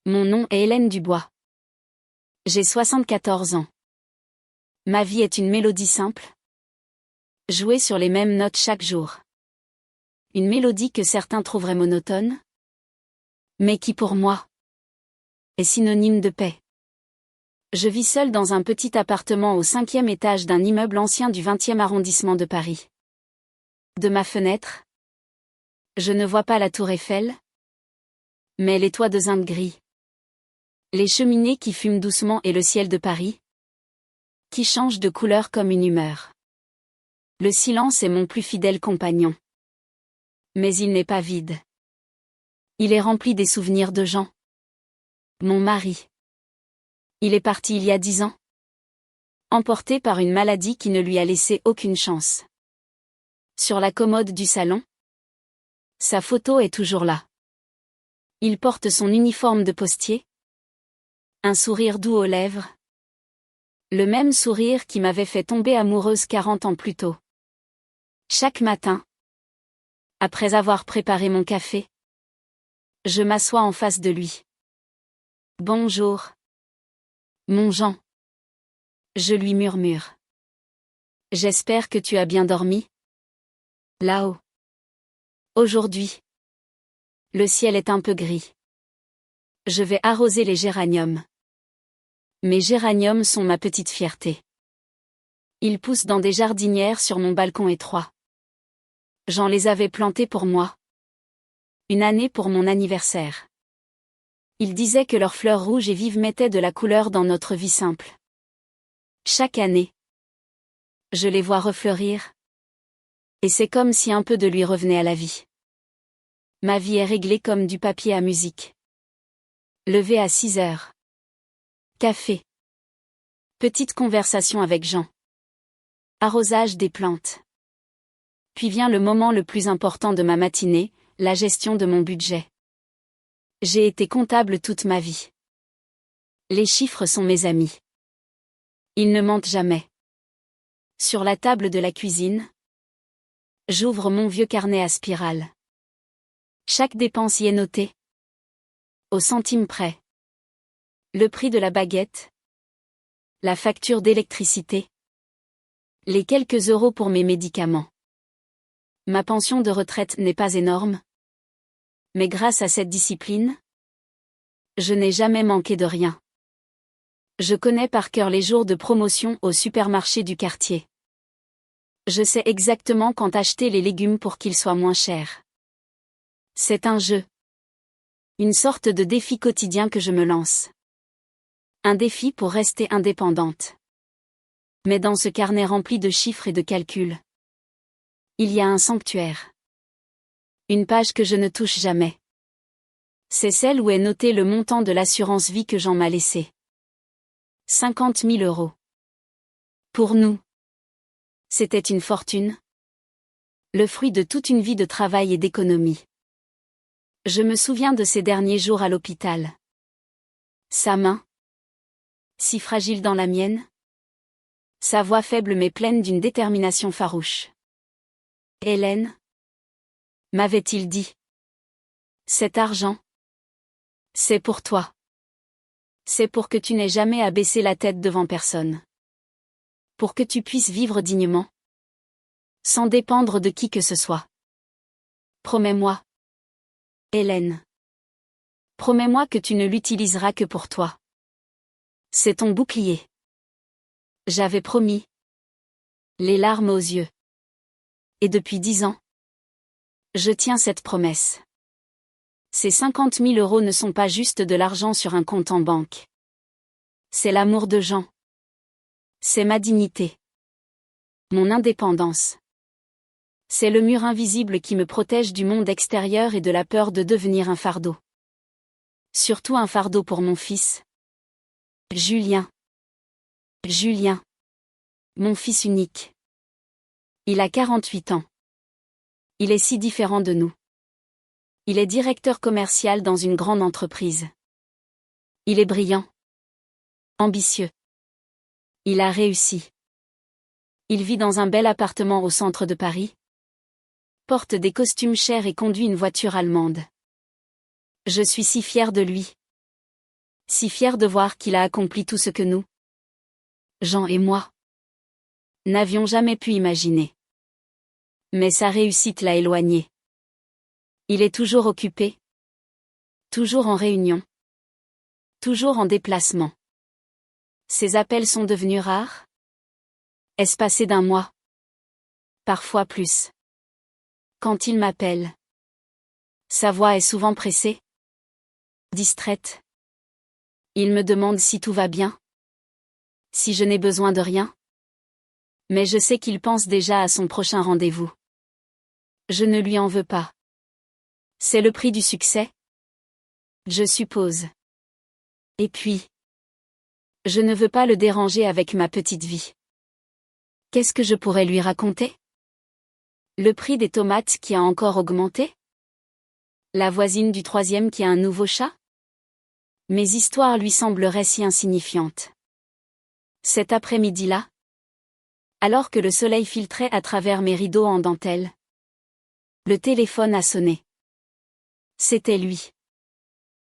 Mon nom est Hélène Dubois. J'ai 74 ans. Ma vie est une mélodie simple. Jouer sur les mêmes notes chaque jour. Une mélodie que certains trouveraient monotone, mais qui pour moi est synonyme de paix. Je vis seule dans un petit appartement au 5e étage d'un immeuble ancien du 20e arrondissement de Paris. De ma fenêtre, je ne vois pas la tour Eiffel, mais les toits de zinc gris. Les cheminées qui fument doucement et le ciel de Paris, qui change de couleur comme une humeur. Le silence est mon plus fidèle compagnon. Mais il n'est pas vide. Il est rempli des souvenirs de Jean. Mon mari. Il est parti il y a 10 ans. Emporté par une maladie qui ne lui a laissé aucune chance. Sur la commode du salon, sa photo est toujours là. Il porte son uniforme de postier. Un sourire doux aux lèvres. Le même sourire qui m'avait fait tomber amoureuse 40 ans plus tôt. Chaque matin, après avoir préparé mon café, je m'assois en face de lui. Bonjour. Mon Jean. Je lui murmure. J'espère que tu as bien dormi. Là-haut. Aujourd'hui. Le ciel est un peu gris. Je vais arroser les géraniums. Mes géraniums sont ma petite fierté. Ils poussent dans des jardinières sur mon balcon étroit. J'en les avais plantés pour moi. Une année pour mon anniversaire. Ils disaient que leurs fleurs rouges et vives mettaient de la couleur dans notre vie simple. Chaque année, je les vois refleurir. Et c'est comme si un peu de lui revenait à la vie. Ma vie est réglée comme du papier à musique. Levé à 6 heures. Café. Petite conversation avec Jean. Arrosage des plantes. Puis vient le moment le plus important de ma matinée, la gestion de mon budget. J'ai été comptable toute ma vie. Les chiffres sont mes amis. Ils ne mentent jamais. Sur la table de la cuisine, j'ouvre mon vieux carnet à spirale. Chaque dépense y est notée. Au centime près. Le prix de la baguette. La facture d'électricité. Les quelques euros pour mes médicaments. Ma pension de retraite n'est pas énorme. Mais grâce à cette discipline, je n'ai jamais manqué de rien. Je connais par cœur les jours de promotion au supermarché du quartier. Je sais exactement quand acheter les légumes pour qu'ils soient moins chers. C'est un jeu. Une sorte de défi quotidien que je me lance. Un défi pour rester indépendante. Mais dans ce carnet rempli de chiffres et de calculs, il y a un sanctuaire. Une page que je ne touche jamais. C'est celle où est noté le montant de l'assurance vie que Jean m'a laissé. 50 000 euros. Pour nous, c'était une fortune. Le fruit de toute une vie de travail et d'économie. Je me souviens de ces derniers jours à l'hôpital. Sa main, si fragile dans la mienne. Sa voix faible mais pleine d'une détermination farouche. Hélène, m'avait-il dit. Cet argent, c'est pour toi. C'est pour que tu n'aies jamais à baisser la tête devant personne. Pour que tu puisses vivre dignement. Sans dépendre de qui que ce soit. Promets-moi. Hélène. Promets-moi que tu ne l'utiliseras que pour toi. C'est ton bouclier. J'avais promis. Les larmes aux yeux. Et depuis 10 ans, je tiens cette promesse. Ces 50 000 euros ne sont pas juste de l'argent sur un compte en banque. C'est l'amour de Jean. C'est ma dignité. Mon indépendance. C'est le mur invisible qui me protège du monde extérieur et de la peur de devenir un fardeau. Surtout un fardeau pour mon fils. Julien. Julien. Mon fils unique. Il a 48 ans. Il est si différent de nous. Il est directeur commercial dans une grande entreprise. Il est brillant. Ambitieux. Il a réussi. Il vit dans un bel appartement au centre de Paris. Porte des costumes chers et conduit une voiture allemande. Je suis si fière de lui. Si fier de voir qu'il a accompli tout ce que nous, Jean et moi, n'avions jamais pu imaginer. Mais sa réussite l'a éloigné. Il est toujours occupé, toujours en réunion, toujours en déplacement. Ses appels sont devenus rares, espacés d'un mois, parfois plus. Quand il m'appelle, sa voix est souvent pressée, distraite. Il me demande si tout va bien, si je n'ai besoin de rien. Mais je sais qu'il pense déjà à son prochain rendez-vous. Je ne lui en veux pas. C'est le prix du succès, je suppose. Et puis, je ne veux pas le déranger avec ma petite vie. Qu'est-ce que je pourrais lui raconter? Le prix des tomates qui a encore augmenté? La voisine du troisième qui a un nouveau chat? Mes histoires lui sembleraient si insignifiantes. Cet après-midi-là, alors que le soleil filtrait à travers mes rideaux en dentelle, le téléphone a sonné. C'était lui.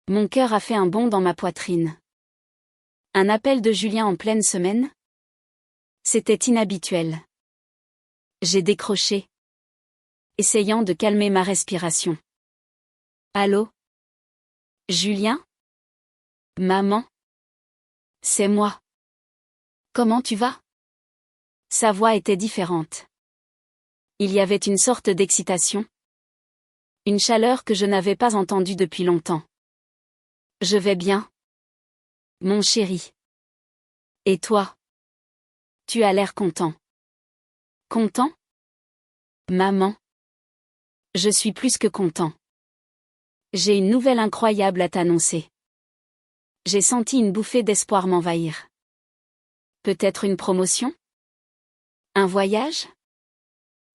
Mon cœur a fait un bond dans ma poitrine. Un appel de Julien en pleine semaine? C'était inhabituel. J'ai décroché, essayant de calmer ma respiration. Allô? Julien? Maman? C'est moi. Comment tu vas? Sa voix était différente. Il y avait une sorte d'excitation. Une chaleur que je n'avais pas entendue depuis longtemps. Je vais bien. Mon chéri. Et toi? Tu as l'air content. Content? Maman? Je suis plus que content. J'ai une nouvelle incroyable à t'annoncer. J'ai senti une bouffée d'espoir m'envahir. Peut-être une promotion? Un voyage?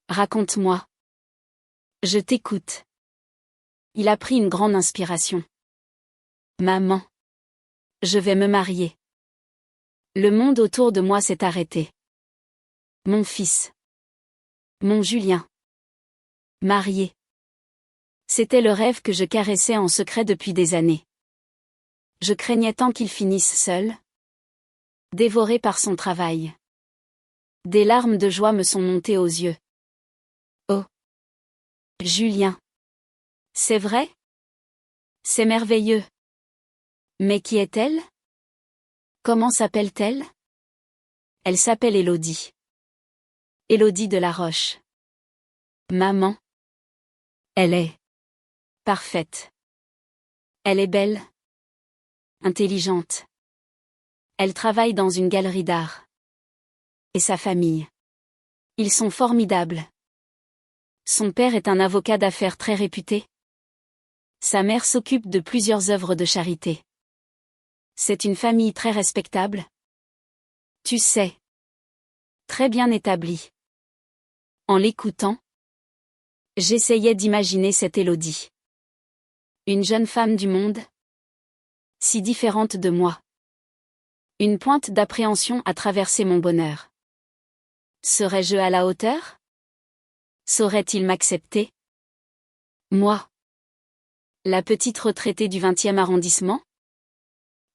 Raconte-moi. Je t'écoute. Il a pris une grande inspiration. Maman. Je vais me marier. Le monde autour de moi s'est arrêté. Mon fils. Mon Julien. Marié. C'était le rêve que je caressais en secret depuis des années. Je craignais tant qu'il finisse seul, dévoré par son travail. Des larmes de joie me sont montées aux yeux. Oh! Julien. C'est vrai? C'est merveilleux. Mais qui est-elle? Comment s'appelle-t-elle? Elle s'appelle Élodie. Élodie de la Roche. Maman. Elle est parfaite. Elle est belle. Intelligente. Elle travaille dans une galerie d'art. Et sa famille. Ils sont formidables. Son père est un avocat d'affaires très réputé. Sa mère s'occupe de plusieurs œuvres de charité. C'est une famille très respectable. Tu sais. Très bien établie. En l'écoutant, j'essayais d'imaginer cette Élodie. Une jeune femme du monde, si différente de moi. Une pointe d'appréhension a traversé mon bonheur. Serais-je à la hauteur? Saurait-il m'accepter? Moi. La petite retraitée du 20e arrondissement?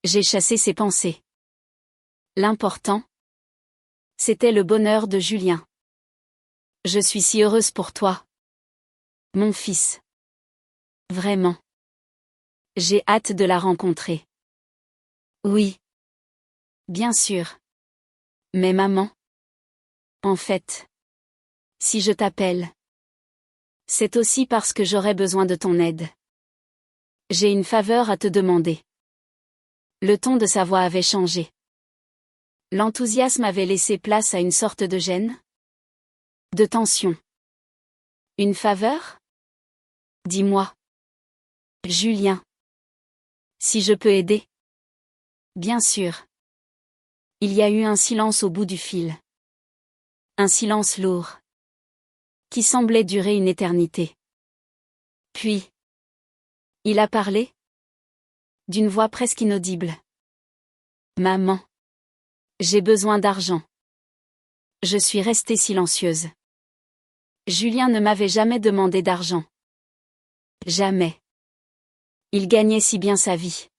J'ai chassé ses pensées. L'important, c'était le bonheur de Julien. Je suis si heureuse pour toi. Mon fils. Vraiment. J'ai hâte de la rencontrer. Oui. Bien sûr. Mais maman. En fait. Si je t'appelle. C'est aussi parce que j'aurais besoin de ton aide. J'ai une faveur à te demander. Le ton de sa voix avait changé. L'enthousiasme avait laissé place à une sorte de gêne. De tension. Une faveur? Dis-moi. Julien. Si je peux aider. Bien sûr. Il y a eu un silence au bout du fil. Un silence lourd. Qui semblait durer une éternité. Puis. Il a parlé. D'une voix presque inaudible. Maman. J'ai besoin d'argent. Je suis restée silencieuse. Julien ne m'avait jamais demandé d'argent. Jamais. Il gagnait si bien sa vie.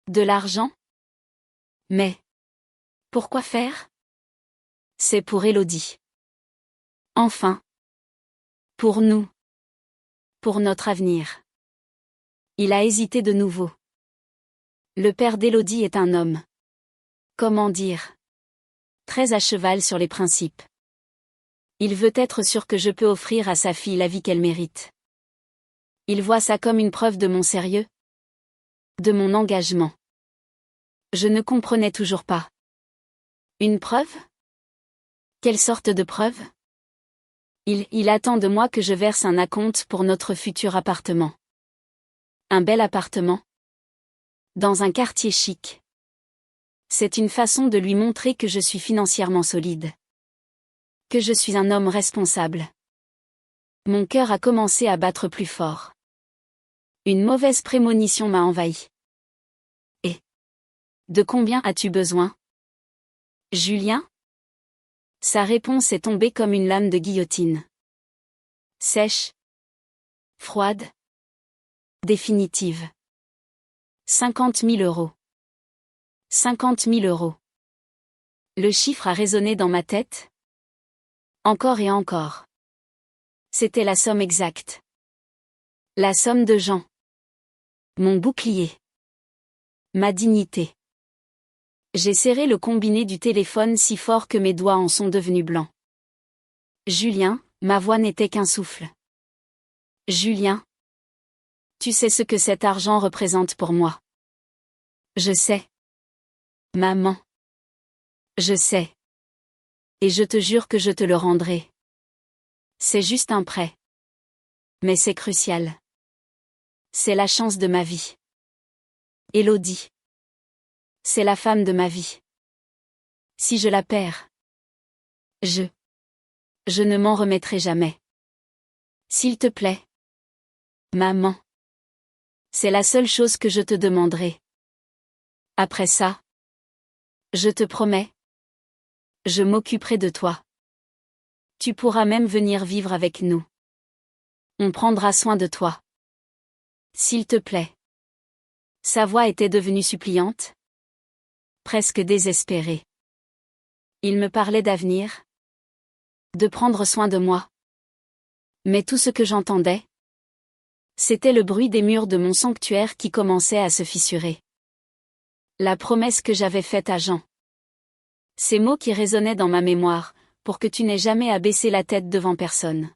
De l'argent? Mais pourquoi faire? C'est pour Élodie. Enfin. Pour nous. Pour notre avenir. Il a hésité de nouveau. Le père d'Élodie est un homme. Comment dire? Très à cheval sur les principes. Il veut être sûr que je peux offrir à sa fille la vie qu'elle mérite. Il voit ça comme une preuve de mon sérieux. De mon engagement. Je ne comprenais toujours pas. Une preuve? Quelle sorte de preuve? Il attend de moi que je verse un acompte pour notre futur appartement. Un bel appartement. Dans un quartier chic. C'est une façon de lui montrer que je suis financièrement solide. Que je suis un homme responsable. Mon cœur a commencé à battre plus fort. Une mauvaise prémonition m'a envahi. Et de combien as-tu besoin? Julien? Sa réponse est tombée comme une lame de guillotine. Sèche. Froide. Définitive. 50 000 euros. 50 000 euros. Le chiffre a résonné dans ma tête. Encore et encore. C'était la somme exacte. La somme de Jean. Mon bouclier. Ma dignité. J'ai serré le combiné du téléphone si fort que mes doigts en sont devenus blancs. Julien, ma voix n'était qu'un souffle. Julien. Tu sais ce que cet argent représente pour moi. Je sais. Maman. Je sais. Et je te jure que je te le rendrai. C'est juste un prêt. Mais c'est crucial. C'est la chance de ma vie. Élodie. C'est la femme de ma vie. Si je la perds, je ne m'en remettrai jamais. S'il te plaît. Maman. C'est la seule chose que je te demanderai. Après ça, je te promets, je m'occuperai de toi. Tu pourras même venir vivre avec nous. On prendra soin de toi. S'il te plaît. Sa voix était devenue suppliante. Presque désespérée. Il me parlait d'avenir. De prendre soin de moi. Mais tout ce que j'entendais, c'était le bruit des murs de mon sanctuaire qui commençait à se fissurer. La promesse que j'avais faite à Jean. Ces mots qui résonnaient dans ma mémoire, pour que tu n'aies jamais à baisser la tête devant personne.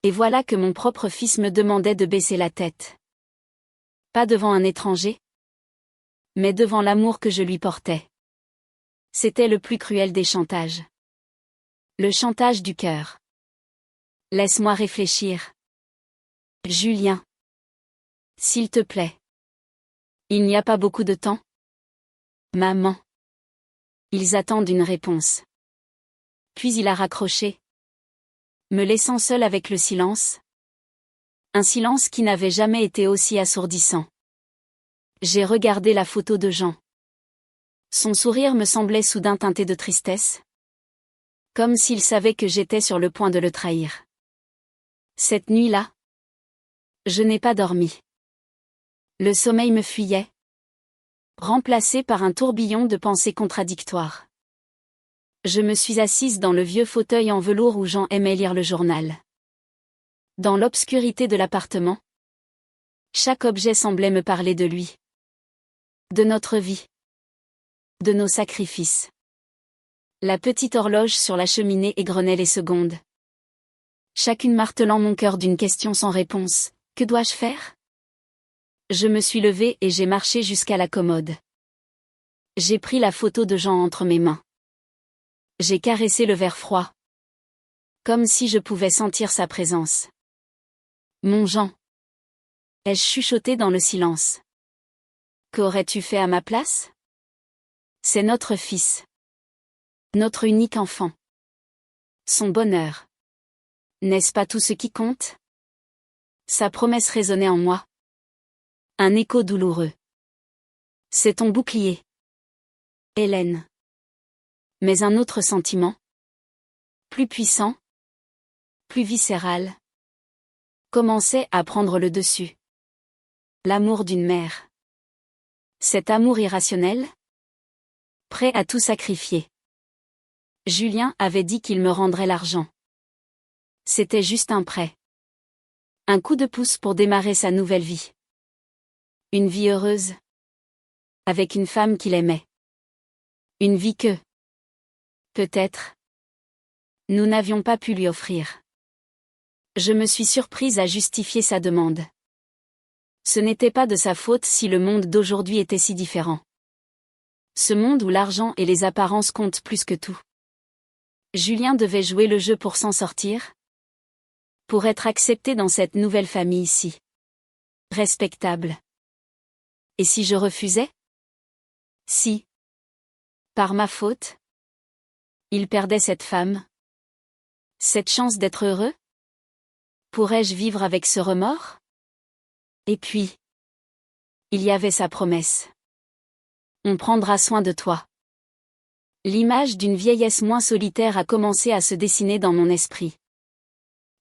Et voilà que mon propre fils me demandait de baisser la tête. Pas devant un étranger, mais devant l'amour que je lui portais. C'était le plus cruel des chantages. Le chantage du cœur. Laisse-moi réfléchir. Julien. S'il te plaît. Il n'y a pas beaucoup de temps. Maman. Ils attendent une réponse. Puis il a raccroché. Me laissant seul avec le silence. Un silence qui n'avait jamais été aussi assourdissant. J'ai regardé la photo de Jean. Son sourire me semblait soudain teinté de tristesse. Comme s'il savait que j'étais sur le point de le trahir. Cette nuit-là, je n'ai pas dormi. Le sommeil me fuyait. Remplacé par un tourbillon de pensées contradictoires. Je me suis assise dans le vieux fauteuil en velours où Jean aimait lire le journal. Dans l'obscurité de l'appartement, chaque objet semblait me parler de lui. De notre vie. De nos sacrifices. La petite horloge sur la cheminée égrenait les secondes. Chacune martelant mon cœur d'une question sans réponse. Que dois-je faire? Je me suis levée et j'ai marché jusqu'à la commode. J'ai pris la photo de Jean entre mes mains. J'ai caressé le verre froid. Comme si je pouvais sentir sa présence. Mon Jean. Ai-je chuchoté dans le silence. Qu'aurais-tu fait à ma place? C'est notre fils. Notre unique enfant. Son bonheur. N'est-ce pas tout ce qui compte? Sa promesse résonnait en moi. Un écho douloureux. C'est ton bouclier. Hélène. Mais un autre sentiment. Plus puissant. Plus viscéral. Commençait à prendre le dessus. L'amour d'une mère. Cet amour irrationnel? Prêt à tout sacrifier. Julien avait dit qu'il me rendrait l'argent. C'était juste un prêt. Un coup de pouce pour démarrer sa nouvelle vie. Une vie heureuse. Avec une femme qu'il aimait. Une vie que, peut-être, nous n'avions pas pu lui offrir. Je me suis surprise à justifier sa demande. Ce n'était pas de sa faute si le monde d'aujourd'hui était si différent. Ce monde où l'argent et les apparences comptent plus que tout. Julien devait jouer le jeu pour s'en sortir. Pour être accepté dans cette nouvelle famille ici. Respectable. Et si je refusais? Si. Par ma faute. Il perdait cette femme. Cette chance d'être heureux? Pourrais-je vivre avec ce remords? Et puis, il y avait sa promesse. On prendra soin de toi. L'image d'une vieillesse moins solitaire a commencé à se dessiner dans mon esprit.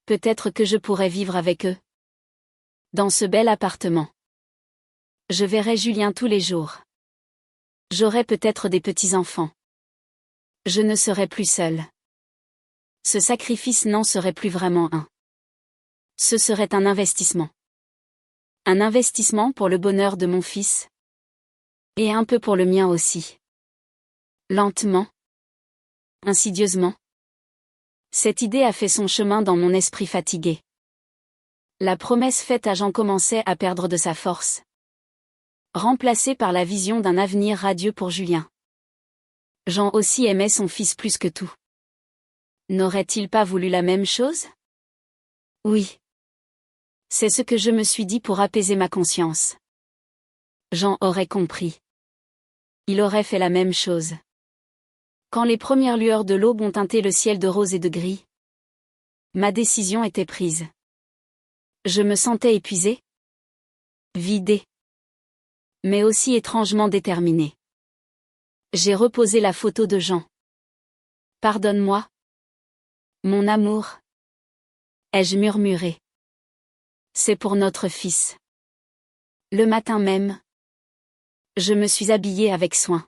Peut-être que je pourrais vivre avec eux. Dans ce bel appartement. Je verrais Julien tous les jours. J'aurais peut-être des petits-enfants. Je ne serais plus seule. Ce sacrifice n'en serait plus vraiment un. Ce serait un investissement. Un investissement pour le bonheur de mon fils. Et un peu pour le mien aussi. Lentement. Insidieusement. Cette idée a fait son chemin dans mon esprit fatigué. La promesse faite à Jean commençait à perdre de sa force. Remplacée par la vision d'un avenir radieux pour Julien. Jean aussi aimait son fils plus que tout. N'aurait-il pas voulu la même chose? Oui. C'est ce que je me suis dit pour apaiser ma conscience. Jean aurait compris. Il aurait fait la même chose. Quand les premières lueurs de l'aube ont teinté le ciel de rose et de gris, ma décision était prise. Je me sentais épuisée, vidée, mais aussi étrangement déterminée. J'ai reposé la photo de Jean. Pardonne-moi, mon amour, ai-je murmuré. C'est pour notre fils. Le matin même, je me suis habillée avec soin.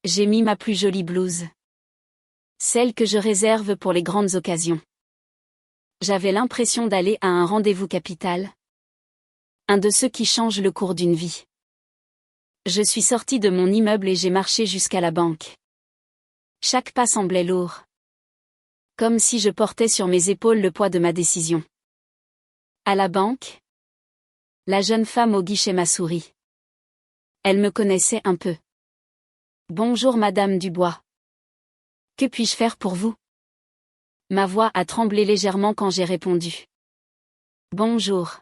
J'ai mis ma plus jolie blouse. Celle que je réserve pour les grandes occasions. J'avais l'impression d'aller à un rendez-vous capital. Un de ceux qui changent le cours d'une vie. Je suis sortie de mon immeuble et j'ai marché jusqu'à la banque. Chaque pas semblait lourd. Comme si je portais sur mes épaules le poids de ma décision. À la banque, la jeune femme au guichet m'a souri. Elle me connaissait un peu. Bonjour Madame Dubois. Que puis-je faire pour vous? Ma voix a tremblé légèrement quand j'ai répondu. Bonjour.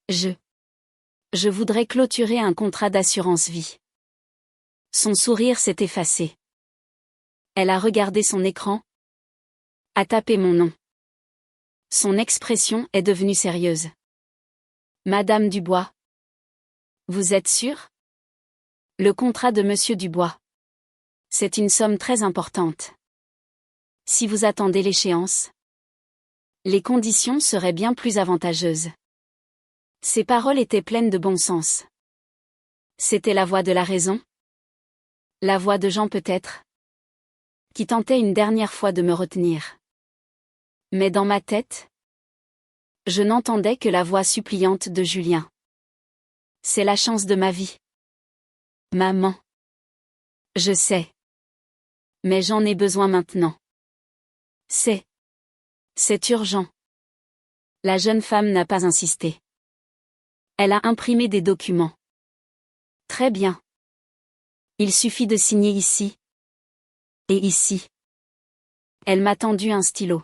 Je voudrais clôturer un contrat d'assurance vie. Son sourire s'est effacé. Elle a regardé son écran. A tapé mon nom. Son expression est devenue sérieuse. Madame Dubois. Vous êtes sûre? Le contrat de Monsieur Dubois. C'est une somme très importante. Si vous attendez l'échéance, les conditions seraient bien plus avantageuses. Ces paroles étaient pleines de bon sens. C'était la voix de la raison? La voix de Jean peut-être? Qui tentait une dernière fois de me retenir. Mais dans ma tête, je n'entendais que la voix suppliante de Julien. C'est la chance de ma vie. Maman. Je sais. Mais j'en ai besoin maintenant. C'est urgent. La jeune femme n'a pas insisté. Elle a imprimé des documents. Très bien. Il suffit de signer ici. Et ici. Elle m'a tendu un stylo.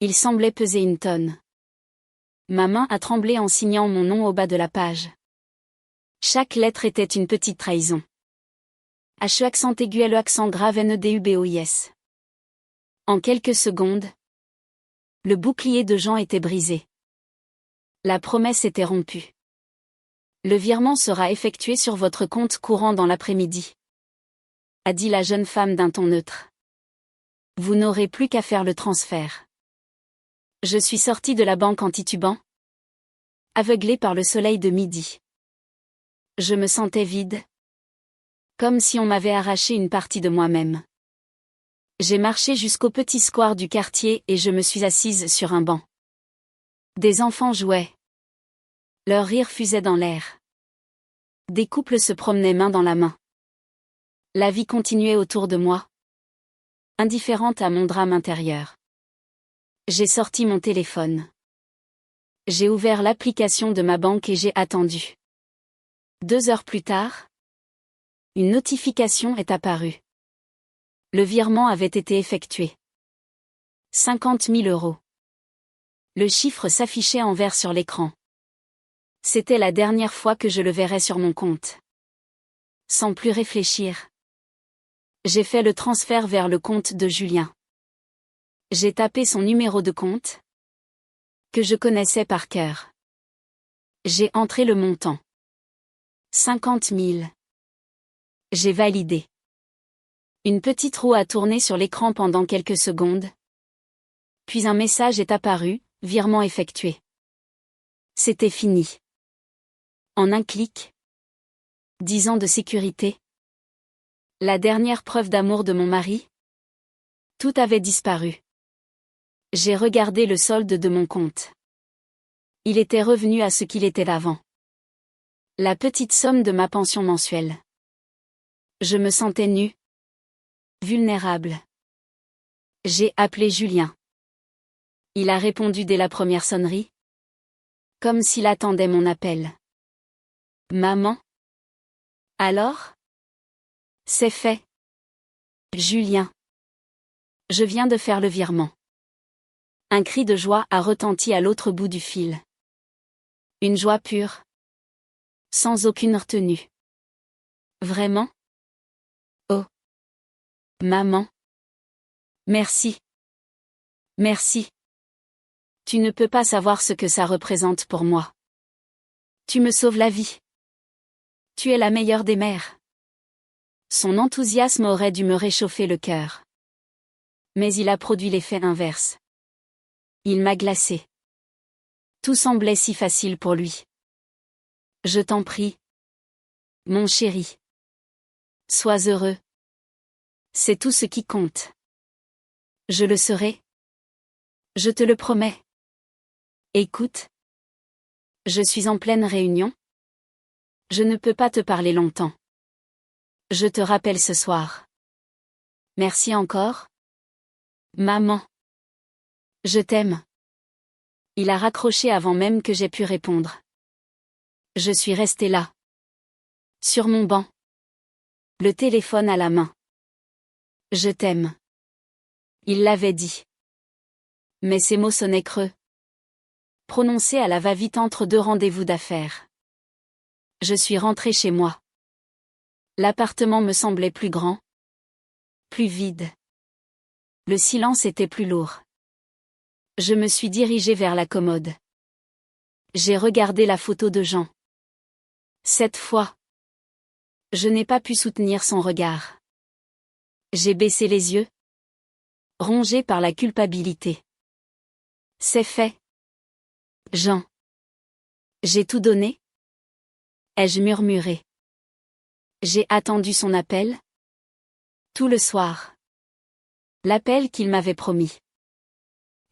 Il semblait peser une tonne. Ma main a tremblé en signant mon nom au bas de la page. Chaque lettre était une petite trahison. H accent aigu L accent grave NEDUBOIS. En quelques secondes, le bouclier de Jean était brisé. La promesse était rompue. Le virement sera effectué sur votre compte courant dans l'après-midi, a dit la jeune femme d'un ton neutre. Vous n'aurez plus qu'à faire le transfert. Je suis sortie de la banque en titubant, aveuglée par le soleil de midi. Je me sentais vide. Comme si on m'avait arraché une partie de moi-même. J'ai marché jusqu'au petit square du quartier et je me suis assise sur un banc. Des enfants jouaient. Leur rire fusait dans l'air. Des couples se promenaient main dans la main. La vie continuait autour de moi. Indifférente à mon drame intérieur. J'ai sorti mon téléphone. J'ai ouvert l'application de ma banque et j'ai attendu. 2 heures plus tard, une notification est apparue. Le virement avait été effectué. 50 000 €. Le chiffre s'affichait en vert sur l'écran. C'était la dernière fois que je le verrais sur mon compte. Sans plus réfléchir, j'ai fait le transfert vers le compte de Julien. J'ai tapé son numéro de compte, que je connaissais par cœur. J'ai entré le montant. 50 000. J'ai validé. Une petite roue a tourné sur l'écran pendant quelques secondes. Puis un message est apparu, virement effectué. C'était fini. En un clic. 10 ans de sécurité. La dernière preuve d'amour de mon mari. Tout avait disparu. J'ai regardé le solde de mon compte. Il était revenu à ce qu'il était avant. La petite somme de ma pension mensuelle. Je me sentais nue. Vulnérable. J'ai appelé Julien. Il a répondu dès la première sonnerie. Comme s'il attendait mon appel. Maman? Alors? C'est fait. Julien. Je viens de faire le virement. Un cri de joie a retenti à l'autre bout du fil. Une joie pure. Sans aucune retenue. Vraiment? Oh. Maman. Merci. Merci. Tu ne peux pas savoir ce que ça représente pour moi. Tu me sauves la vie. Tu es la meilleure des mères. Son enthousiasme aurait dû me réchauffer le cœur. Mais il a produit l'effet inverse. Il m'a glacé. Tout semblait si facile pour lui. Je t'en prie. Mon chéri. Sois heureux. C'est tout ce qui compte. Je le serai. Je te le promets. Écoute. Je suis en pleine réunion. Je ne peux pas te parler longtemps. Je te rappelle ce soir. Merci encore. Maman. Je t'aime. Il a raccroché avant même que j'aie pu répondre. Je suis restée là. Sur mon banc. Le téléphone à la main. Je t'aime. Il l'avait dit. Mais ces mots sonnaient creux. Prononcés à la va-vite entre 2 rendez-vous d'affaires. Je suis rentrée chez moi. L'appartement me semblait plus grand. Plus vide. Le silence était plus lourd. Je me suis dirigée vers la commode. J'ai regardé la photo de Jean. Cette fois, je n'ai pas pu soutenir son regard. J'ai baissé les yeux, rongé par la culpabilité. C'est fait. Jean. J'ai tout donné? Ai-je murmuré. J'ai attendu son appel. Tout le soir. L'appel qu'il m'avait promis.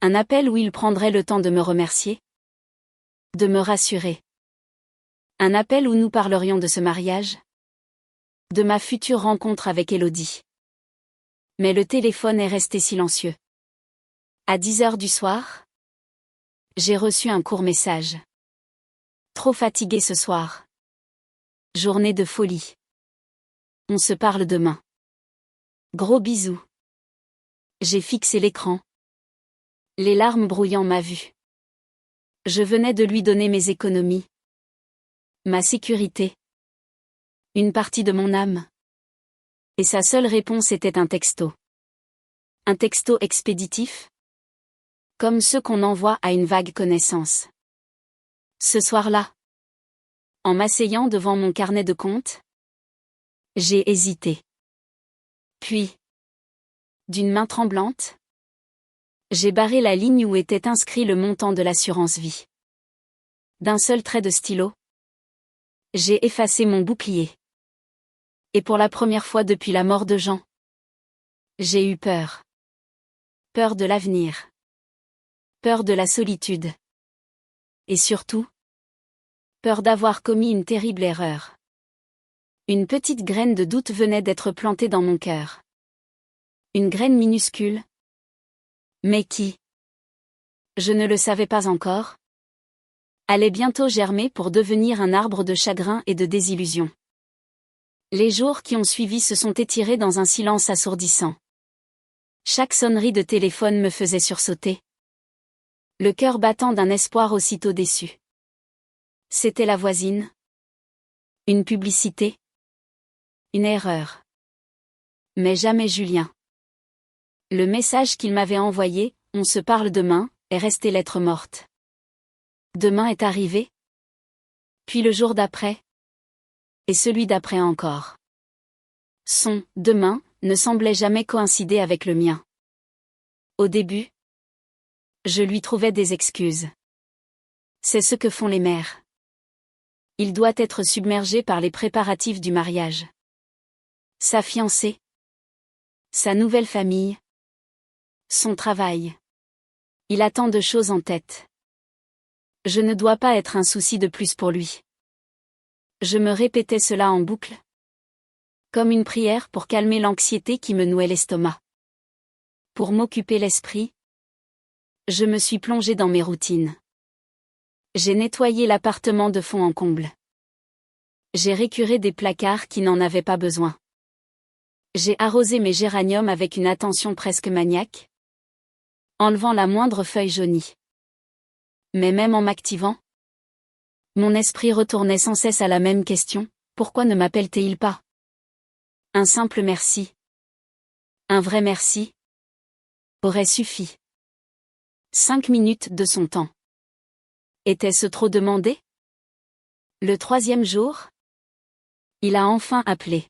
Un appel où il prendrait le temps de me remercier. De me rassurer. Un appel où nous parlerions de ce mariage. De ma future rencontre avec Élodie. Mais le téléphone est resté silencieux. À 10 heures du soir, j'ai reçu un court message. Trop fatigué ce soir. Journée de folie. On se parle demain. Gros bisous. J'ai fixé l'écran. Les larmes brouillant ma vue. Je venais de lui donner mes économies. Ma sécurité. Une partie de mon âme. Et sa seule réponse était un texto. Un texto expéditif. Comme ceux qu'on envoie à une vague connaissance. Ce soir-là. En m'asseyant devant mon carnet de comptes. J'ai hésité. Puis. D'une main tremblante. J'ai barré la ligne où était inscrit le montant de l'assurance vie. D'un seul trait de stylo. J'ai effacé mon bouclier. Et pour la première fois depuis la mort de Jean, j'ai eu peur. Peur de l'avenir. Peur de la solitude. Et surtout, peur d'avoir commis une terrible erreur. Une petite graine de doute venait d'être plantée dans mon cœur. Une graine minuscule. Mais qui, je ne le savais pas encore, allait bientôt germer pour devenir un arbre de chagrin et de désillusion. Les jours qui ont suivi se sont étirés dans un silence assourdissant. Chaque sonnerie de téléphone me faisait sursauter. Le cœur battant d'un espoir aussitôt déçu. C'était la voisine. Une publicité. Une erreur. Mais jamais Julien. Le message qu'il m'avait envoyé, on se parle demain, est resté lettre morte. Demain est arrivé. Puis le jour d'après. Et celui d'après encore. Son « demain » ne semblait jamais coïncider avec le mien. Au début, je lui trouvais des excuses. C'est ce que font les mères. Il doit être submergé par les préparatifs du mariage. Sa fiancée. Sa nouvelle famille. Son travail. Il a tant de choses en tête. Je ne dois pas être un souci de plus pour lui. Je me répétais cela en boucle. Comme une prière pour calmer l'anxiété qui me nouait l'estomac. Pour m'occuper l'esprit, je me suis plongée dans mes routines. J'ai nettoyé l'appartement de fond en comble. J'ai récuré des placards qui n'en avaient pas besoin. J'ai arrosé mes géraniums avec une attention presque maniaque, enlevant la moindre feuille jaunie. Mais même en m'activant, mon esprit retournait sans cesse à la même question, pourquoi ne m'appelle-t-il pas ? Un simple merci. Un vrai merci. Aurait suffi. 5 minutes de son temps. Était-ce trop demandé ? Le 3e jour, il a enfin appelé.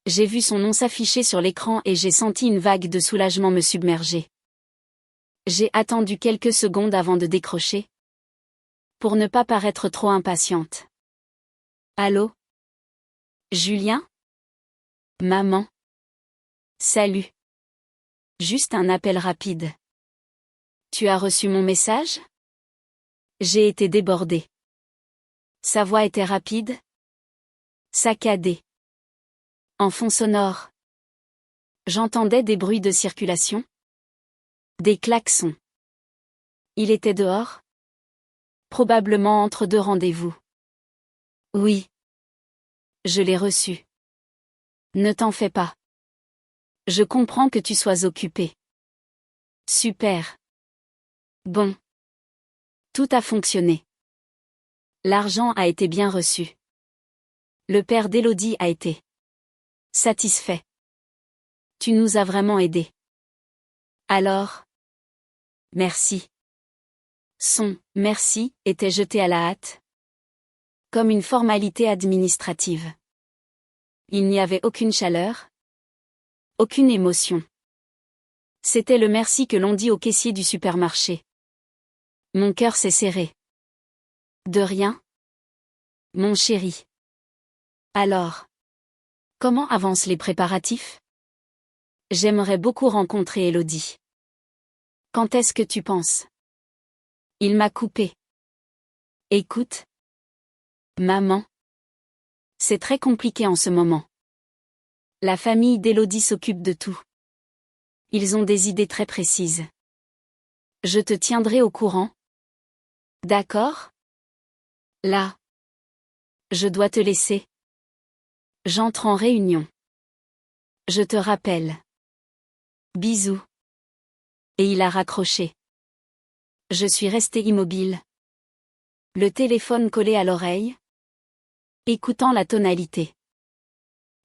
J'ai vu son nom s'afficher sur l'écran et j'ai senti une vague de soulagement me submerger. J'ai attendu quelques secondes avant de décrocher. Pour ne pas paraître trop impatiente. Allô ? Julien ? Maman ? Salut. Juste un appel rapide. Tu as reçu mon message ? J'ai été débordée. Sa voix était rapide, saccadée. En fond sonore. J'entendais des bruits de circulation. Des klaxons. Il était dehors ? Probablement entre 2 rendez-vous. Oui. Je l'ai reçu. Ne t'en fais pas. Je comprends que tu sois occupé. Super. Bon. Tout a fonctionné. L'argent a été bien reçu. Le père d'Élodie a été satisfait. Tu nous as vraiment aidés. Alors ? Merci. Son « merci » était jeté à la hâte. Comme une formalité administrative. Il n'y avait aucune chaleur. Aucune émotion. C'était le merci que l'on dit au caissier du supermarché. Mon cœur s'est serré. De rien. Mon chéri. Alors. Comment avancent les préparatifs ? J'aimerais beaucoup rencontrer Élodie. Quand est-ce que tu penses ? Il m'a coupé. Écoute. Maman. C'est très compliqué en ce moment. La famille d'Élodie s'occupe de tout. Ils ont des idées très précises. Je te tiendrai au courant. D'accord ? Là. Je dois te laisser. J'entre en réunion. Je te rappelle. Bisous. Et il a raccroché. Je suis restée immobile. Le téléphone collé à l'oreille. Écoutant la tonalité.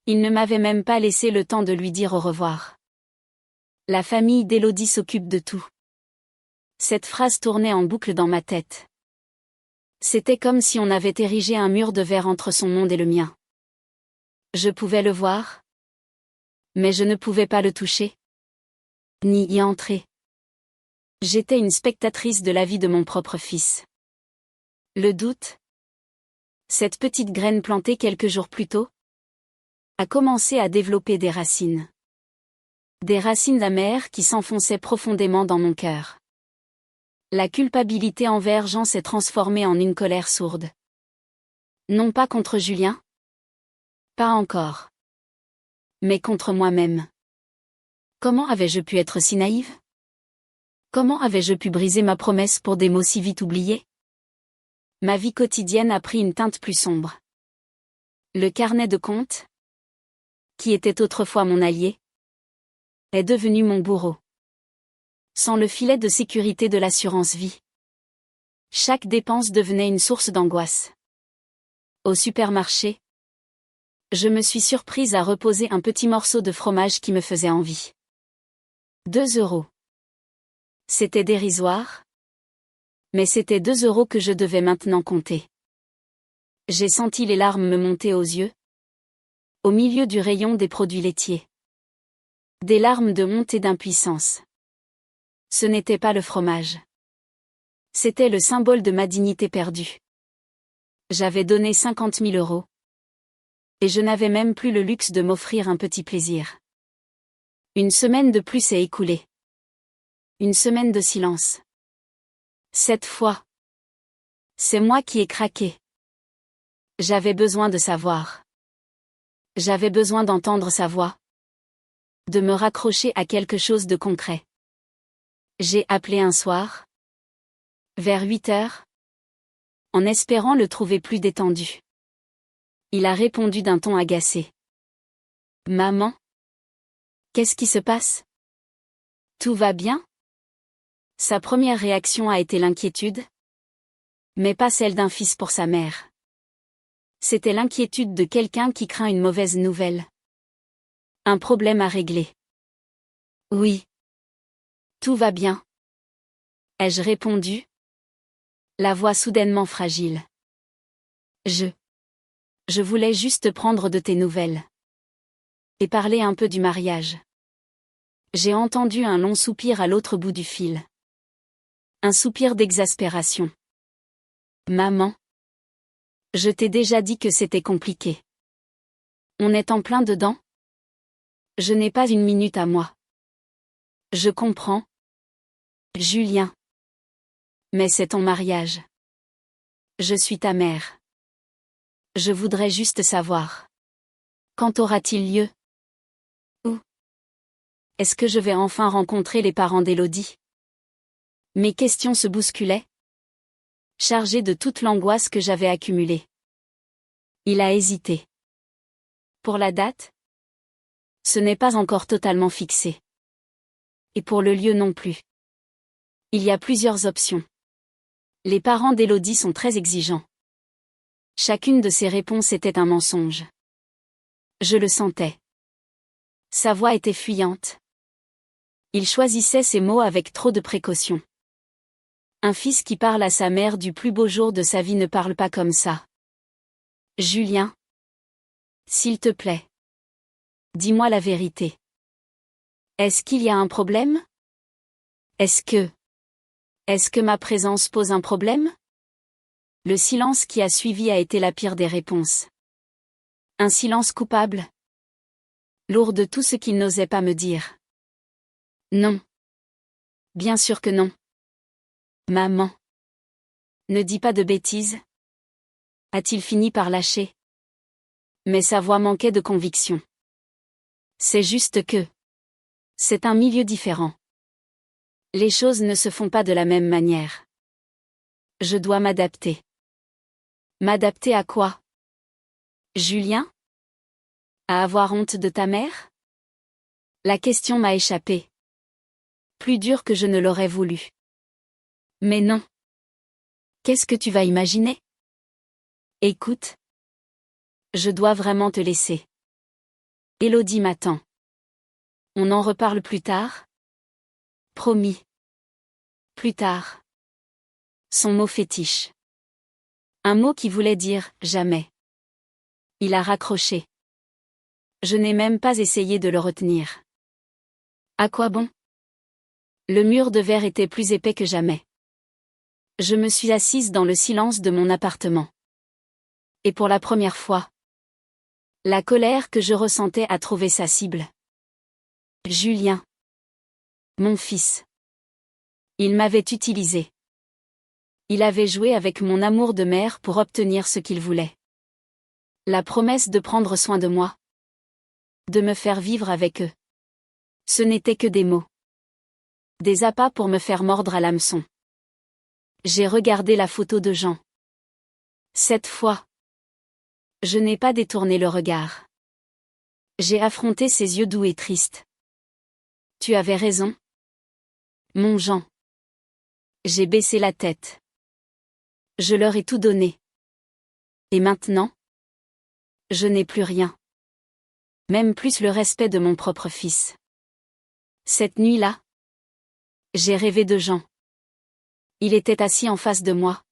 Il ne m'avait même pas laissé le temps de lui dire au revoir. La famille d'Élodie s'occupe de tout. Cette phrase tournait en boucle dans ma tête. C'était comme si on avait érigé un mur de verre entre son monde et le mien. Je pouvais le voir. Mais je ne pouvais pas le toucher. Ni y entrer. J'étais une spectatrice de la vie de mon propre fils. Le doute. Cette petite graine plantée quelques jours plus tôt a commencé à développer des racines. Des racines amères qui s'enfonçaient profondément dans mon cœur. La culpabilité envers Jean s'est transformée en une colère sourde. Non pas contre Julien. Pas encore. Mais contre moi-même. Comment avais-je pu être si naïve? Comment avais-je pu briser ma promesse pour des mots si vite oubliés? Ma vie quotidienne a pris une teinte plus sombre. Le carnet de comptes, qui était autrefois mon allié, est devenu mon bourreau. Sans le filet de sécurité de l'assurance vie, chaque dépense devenait une source d'angoisse. Au supermarché, je me suis surprise à reposer un petit morceau de fromage qui me faisait envie. 2 €. C'était dérisoire, mais c'était 2 € que je devais maintenant compter. J'ai senti les larmes me monter aux yeux, au milieu du rayon des produits laitiers. Des larmes de honte et d'impuissance. Ce n'était pas le fromage. C'était le symbole de ma dignité perdue. J'avais donné 50 000 €. Et je n'avais même plus le luxe de m'offrir un petit plaisir. Une semaine de plus s'est écoulée. Une semaine de silence. Cette fois, c'est moi qui ai craqué. J'avais besoin de savoir. J'avais besoin d'entendre sa voix. De me raccrocher à quelque chose de concret. J'ai appelé un soir, vers 8 heures, en espérant le trouver plus détendu. Il a répondu d'un ton agacé. Maman? Qu'est-ce qui se passe? Tout va bien? Sa première réaction a été l'inquiétude, mais pas celle d'un fils pour sa mère. C'était l'inquiétude de quelqu'un qui craint une mauvaise nouvelle. Un problème à régler. Oui. Tout va bien. Ai-je répondu? La voix soudainement fragile. Je voulais juste prendre de tes nouvelles. Et parler un peu du mariage. J'ai entendu un long soupir à l'autre bout du fil. Un soupir d'exaspération. Maman. Je t'ai déjà dit que c'était compliqué. On est en plein dedans? Je n'ai pas une minute à moi. Je comprends. Julien. Mais c'est ton mariage. Je suis ta mère. Je voudrais juste savoir. Quand aura-t-il lieu? Où? Est-ce que je vais enfin rencontrer les parents d'Élodie? Mes questions se bousculaient, chargées de toute l'angoisse que j'avais accumulée. Il a hésité. Pour la date? Ce n'est pas encore totalement fixé. Et pour le lieu non plus. Il y a plusieurs options. Les parents d'Élodie sont très exigeants. Chacune de ses réponses était un mensonge. Je le sentais. Sa voix était fuyante. Il choisissait ses mots avec trop de précaution. Un fils qui parle à sa mère du plus beau jour de sa vie ne parle pas comme ça. Julien. S'il te plaît. Dis-moi la vérité. Est-ce qu'il y a un problème? Est-ce que ma présence pose un problème? Le silence qui a suivi a été la pire des réponses. Un silence coupable. Lourd de tout ce qu'il n'osait pas me dire. Non. Bien sûr que non. Maman. Ne dis pas de bêtises. A-t-il fini par lâcher? Mais sa voix manquait de conviction. C'est juste que. C'est un milieu différent. Les choses ne se font pas de la même manière. Je dois m'adapter. M'adapter à quoi? Julien? À avoir honte de ta mère? La question m'a échappé. Plus dur que je ne l'aurais voulu. Mais non. Qu'est-ce que tu vas imaginer? Écoute. Je dois vraiment te laisser. Élodie m'attend. On en reparle plus tard? Promis. Plus tard. Son mot fétiche. Un mot qui voulait dire « jamais ». Il a raccroché. Je n'ai même pas essayé de le retenir. À quoi bon? Le mur de verre était plus épais que jamais. Je me suis assise dans le silence de mon appartement. Et pour la première fois, la colère que je ressentais a trouvé sa cible. Julien. Mon fils. Il m'avait utilisé. Il avait joué avec mon amour de mère pour obtenir ce qu'il voulait. La promesse de prendre soin de moi. De me faire vivre avec eux. Ce n'était que des mots. Des appâts pour me faire mordre à l'hameçon. J'ai regardé la photo de Jean. Cette fois, je n'ai pas détourné le regard. J'ai affronté ses yeux doux et tristes. Tu avais raison. Mon Jean. J'ai baissé la tête. Je leur ai tout donné. Et maintenant, je n'ai plus rien. Même plus le respect de mon propre fils. Cette nuit-là, j'ai rêvé de Jean. Il était assis en face de moi.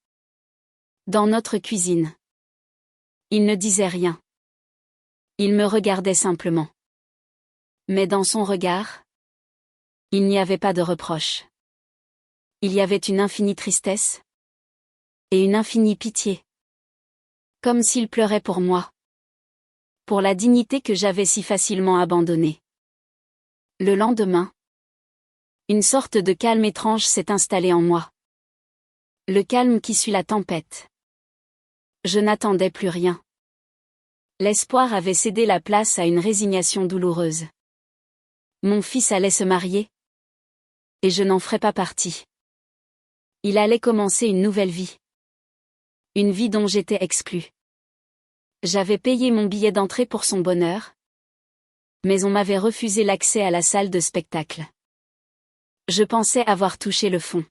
Dans notre cuisine. Il ne disait rien. Il me regardait simplement. Mais dans son regard, il n'y avait pas de reproche. Il y avait une infinie tristesse. Et une infinie pitié. Comme s'il pleurait pour moi. Pour la dignité que j'avais si facilement abandonnée. Le lendemain, une sorte de calme étrange s'est installé en moi. Le calme qui suit la tempête. Je n'attendais plus rien. L'espoir avait cédé la place à une résignation douloureuse. Mon fils allait se marier. Et je n'en ferais pas partie. Il allait commencer une nouvelle vie. Une vie dont j'étais exclue. J'avais payé mon billet d'entrée pour son bonheur. Mais on m'avait refusé l'accès à la salle de spectacle. Je pensais avoir touché le fond.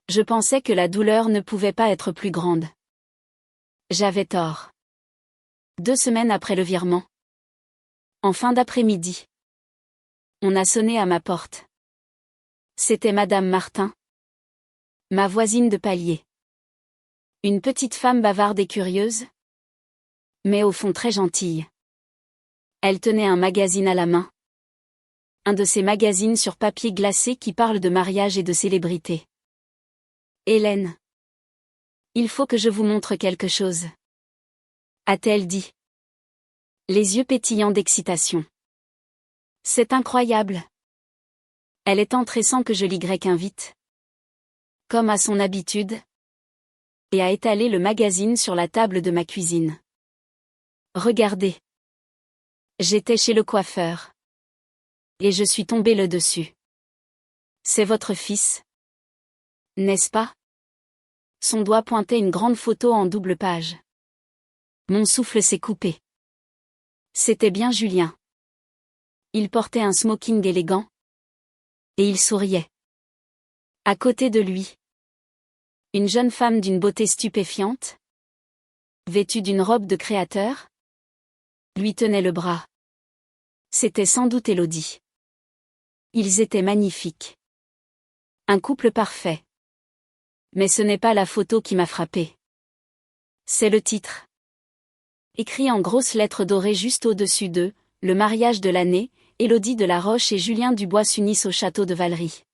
Je pensais que la douleur ne pouvait pas être plus grande. J'avais tort. 2 semaines après le virement. En fin d'après-midi. On a sonné à ma porte. C'était Madame Martin. Ma voisine de palier. Une petite femme bavarde et curieuse. Mais au fond très gentille. Elle tenait un magazine à la main. Un de ces magazines sur papier glacé qui parlent de mariage et de célébrité. Hélène. Il faut que je vous montre quelque chose. A-t-elle dit. Les yeux pétillants d'excitation. C'est incroyable. Elle est entrée sans que je l'y invite. Comme à son habitude. Et a étalé le magazine sur la table de ma cuisine. Regardez. J'étais chez le coiffeur. Et je suis tombée le dessus. C'est votre fils. N'est-ce pas? Son doigt pointait une grande photo en double page. Mon souffle s'est coupé. C'était bien Julien. Il portait un smoking élégant. Et il souriait. À côté de lui. Une jeune femme d'une beauté stupéfiante. Vêtue d'une robe de créateur. Lui tenait le bras. C'était sans doute Élodie. Ils étaient magnifiques. Un couple parfait. Mais ce n'est pas la photo qui m'a frappée. C'est le titre. Écrit en grosses lettres dorées juste au-dessus d'eux, le mariage de l'année, Élodie de la Roche et Julien Dubois s'unissent au château de Valery.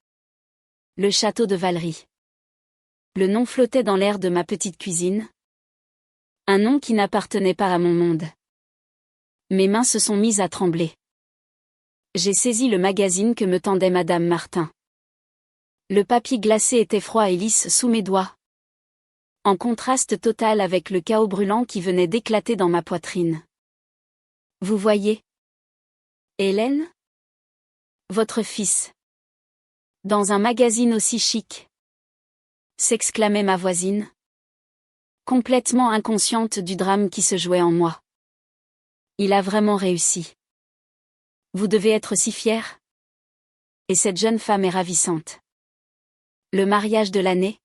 Le château de Valery. Le nom flottait dans l'air de ma petite cuisine. Un nom qui n'appartenait pas à mon monde. Mes mains se sont mises à trembler. J'ai saisi le magazine que me tendait Madame Martin. Le papier glacé était froid et lisse sous mes doigts. En contraste total avec le chaos brûlant qui venait d'éclater dans ma poitrine. Vous voyez? Hélène? Votre fils. Dans un magazine aussi chic. S'exclamait ma voisine. Complètement inconsciente du drame qui se jouait en moi. Il a vraiment réussi. Vous devez être si fier. Et cette jeune femme est ravissante. Le mariage de l'année?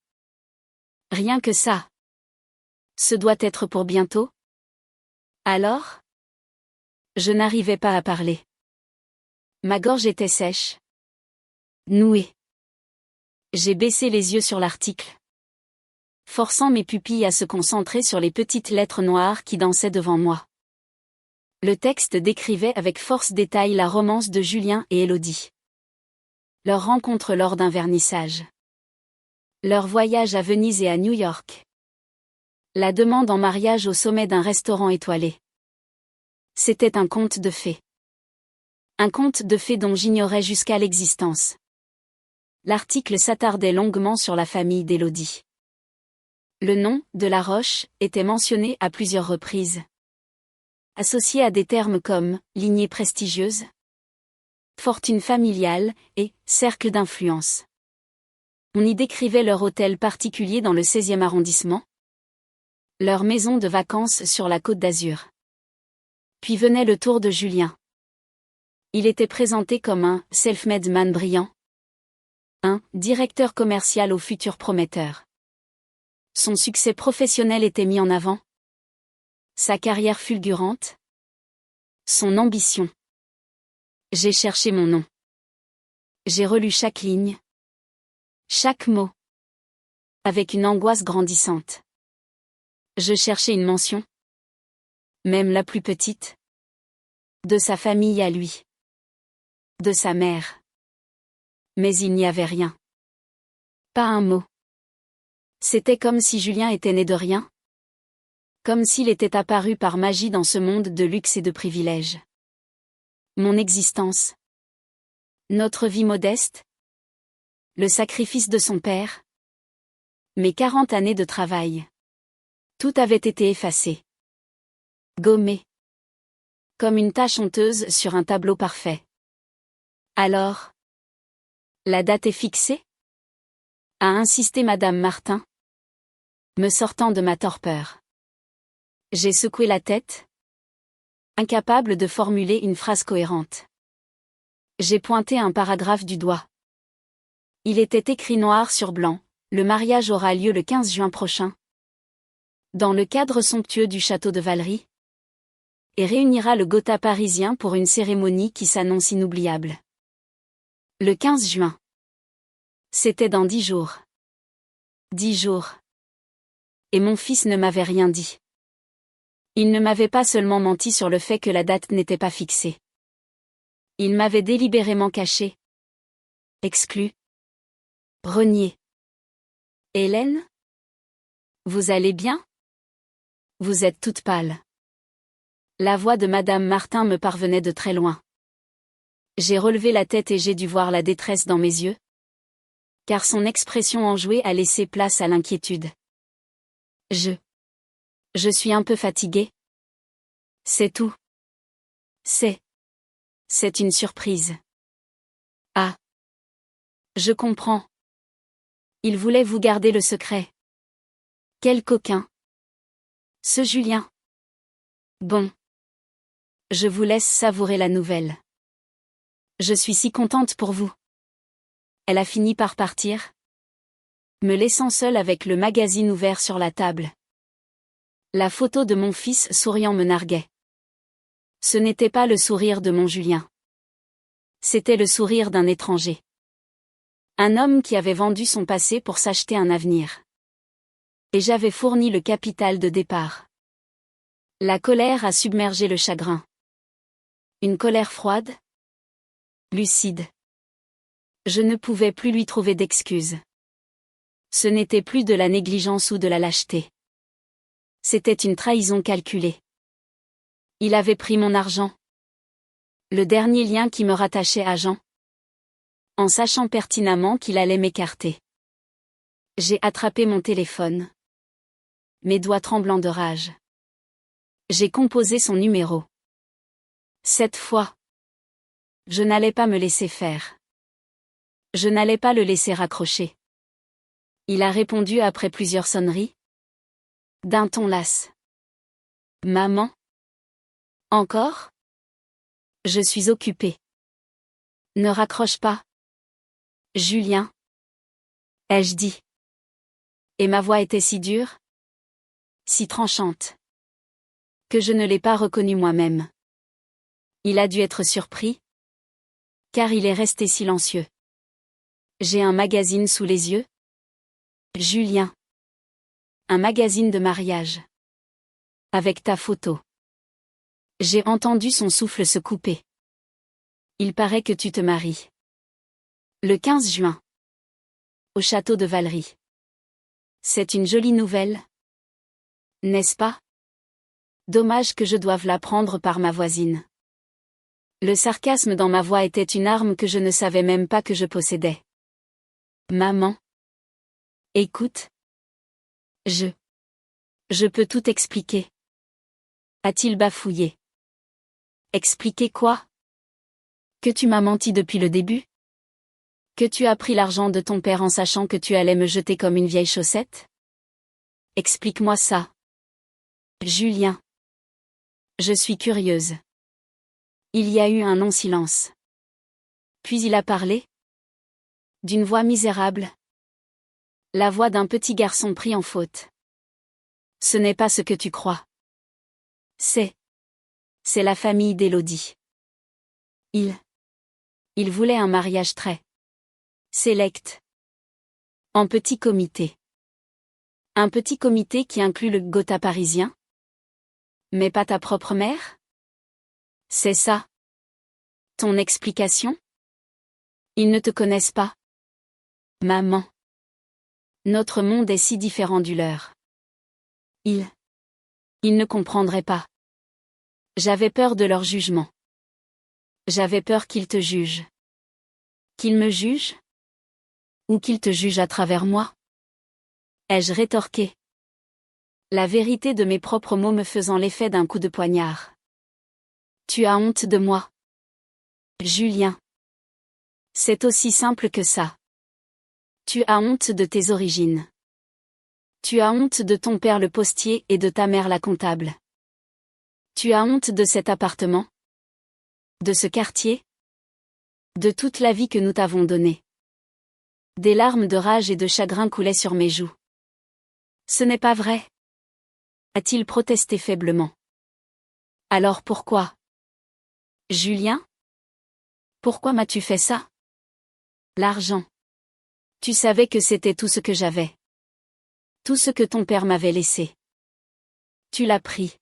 Rien que ça. Ce doit être pour bientôt? Alors? Je n'arrivais pas à parler. Ma gorge était sèche. Nouée. J'ai baissé les yeux sur l'article. Forçant mes pupilles à se concentrer sur les petites lettres noires qui dansaient devant moi. Le texte décrivait avec force détail la romance de Julien et Élodie. Leur rencontre lors d'un vernissage. Leur voyage à Venise et à New York. La demande en mariage au sommet d'un restaurant étoilé. C'était un conte de fées. Un conte de fées dont j'ignorais jusqu'à l'existence. L'article s'attardait longuement sur la famille d'Élodie. Le nom, de la Roche, était mentionné à plusieurs reprises. Associé à des termes comme « lignée prestigieuse »,« fortune familiale » et « cercle d'influence ». On y décrivait leur hôtel particulier dans le 16e arrondissement, leur maison de vacances sur la Côte d'Azur. Puis venait le tour de Julien. Il était présenté comme un « self-made man brillant », un « directeur commercial au futur prometteur ». Son succès professionnel était mis en avant. Sa carrière fulgurante. Son ambition. J'ai cherché mon nom. J'ai relu chaque ligne. Chaque mot. Avec une angoisse grandissante. Je cherchais une mention. Même la plus petite. De sa famille à lui. De sa mère. Mais il n'y avait rien. Pas un mot. C'était comme si Julien était né de rien. Comme s'il était apparu par magie dans ce monde de luxe et de privilèges. Mon existence. Notre vie modeste. Le sacrifice de son père. Mes 40 années de travail. Tout avait été effacé. Gommé. Comme une tache honteuse sur un tableau parfait. Alors, la date est fixée ? A insisté Madame Martin, me sortant de ma torpeur. J'ai secoué la tête, incapable de formuler une phrase cohérente. J'ai pointé un paragraphe du doigt. Il était écrit noir sur blanc, le mariage aura lieu le 15 juin prochain. Dans le cadre somptueux du château de Valery. Et réunira le Gotha parisien pour une cérémonie qui s'annonce inoubliable. Le 15 juin. C'était dans 10 jours. 10 jours. Et mon fils ne m'avait rien dit. Il ne m'avait pas seulement menti sur le fait que la date n'était pas fixée. Il m'avait délibérément caché. Exclu. Renié. Hélène ? Vous allez bien ? Vous êtes toute pâle. La voix de Madame Martin me parvenait de très loin. J'ai relevé la tête et j'ai dû voir la détresse dans mes yeux. Car son expression enjouée a laissé place à l'inquiétude. Je suis un peu fatiguée. C'est tout. C'est une surprise. Ah. Je comprends. Il voulait vous garder le secret. Quel coquin. Ce Julien. Bon. Je vous laisse savourer la nouvelle. Je suis si contente pour vous. Elle a fini par partir, me laissant seule avec le magazine ouvert sur la table. La photo de mon fils souriant me narguait. Ce n'était pas le sourire de mon Julien. C'était le sourire d'un étranger. Un homme qui avait vendu son passé pour s'acheter un avenir. Et j'avais fourni le capital de départ. La colère a submergé le chagrin. Une colère froide, lucide. Je ne pouvais plus lui trouver d'excuses. Ce n'était plus de la négligence ou de la lâcheté. C'était une trahison calculée. Il avait pris mon argent. Le dernier lien qui me rattachait à Jean. En sachant pertinemment qu'il allait m'écarter. J'ai attrapé mon téléphone. Mes doigts tremblants de rage. J'ai composé son numéro. Cette fois, je n'allais pas me laisser faire. Je n'allais pas le laisser raccrocher. Il a répondu après plusieurs sonneries. D'un ton las. Maman ? Encore ? Je suis occupée. Ne raccroche pas. Julien ? Ai-je dit. Et ma voix était si dure, si tranchante, que je ne l'ai pas reconnu moi-même. Il a dû être surpris, car il est resté silencieux. J'ai un magazine sous les yeux. Julien. Un magazine de mariage. Avec ta photo. J'ai entendu son souffle se couper. Il paraît que tu te maries. Le 15 juin. Au château de Valery. C'est une jolie nouvelle. N'est-ce pas? Dommage que je doive l'apprendre par ma voisine. Le sarcasme dans ma voix était une arme que je ne savais même pas que je possédais. Maman. Écoute. Je peux tout expliquer. A-t-il bafouillé? Expliquer quoi? Que tu m'as menti depuis le début? Que tu as pris l'argent de ton père en sachant que tu allais me jeter comme une vieille chaussette? Explique-moi ça. Julien. Je suis curieuse. Il y a eu un long silence. Puis il a parlé. D'une voix misérable. La voix d'un petit garçon pris en faute. Ce n'est pas ce que tu crois. C'est la famille d'Élodie. Il voulait un mariage très sélect. En petit comité. Un petit comité qui inclut le Gotha parisien? Mais pas ta propre mère? C'est ça. Ton explication? Ils ne te connaissent pas. Maman. Notre monde est si différent du leur. Ils ne comprendraient pas. J'avais peur de leur jugement. J'avais peur qu'ils te jugent. Qu'ils me jugent? Ou qu'ils te jugent à travers moi? Ai-je rétorqué. La vérité de mes propres mots me faisant l'effet d'un coup de poignard. Tu as honte de moi. Julien. C'est aussi simple que ça. Tu as honte de tes origines. Tu as honte de ton père le postier et de ta mère la comptable. Tu as honte de cet appartement? De ce quartier? De toute la vie que nous t'avons donnée. Des larmes de rage et de chagrin coulaient sur mes joues. Ce n'est pas vrai. A-t-il protesté faiblement. Alors pourquoi? Julien? Pourquoi m'as-tu fait ça? L'argent. Tu savais que c'était tout ce que j'avais. Tout ce que ton père m'avait laissé. Tu l'as pris.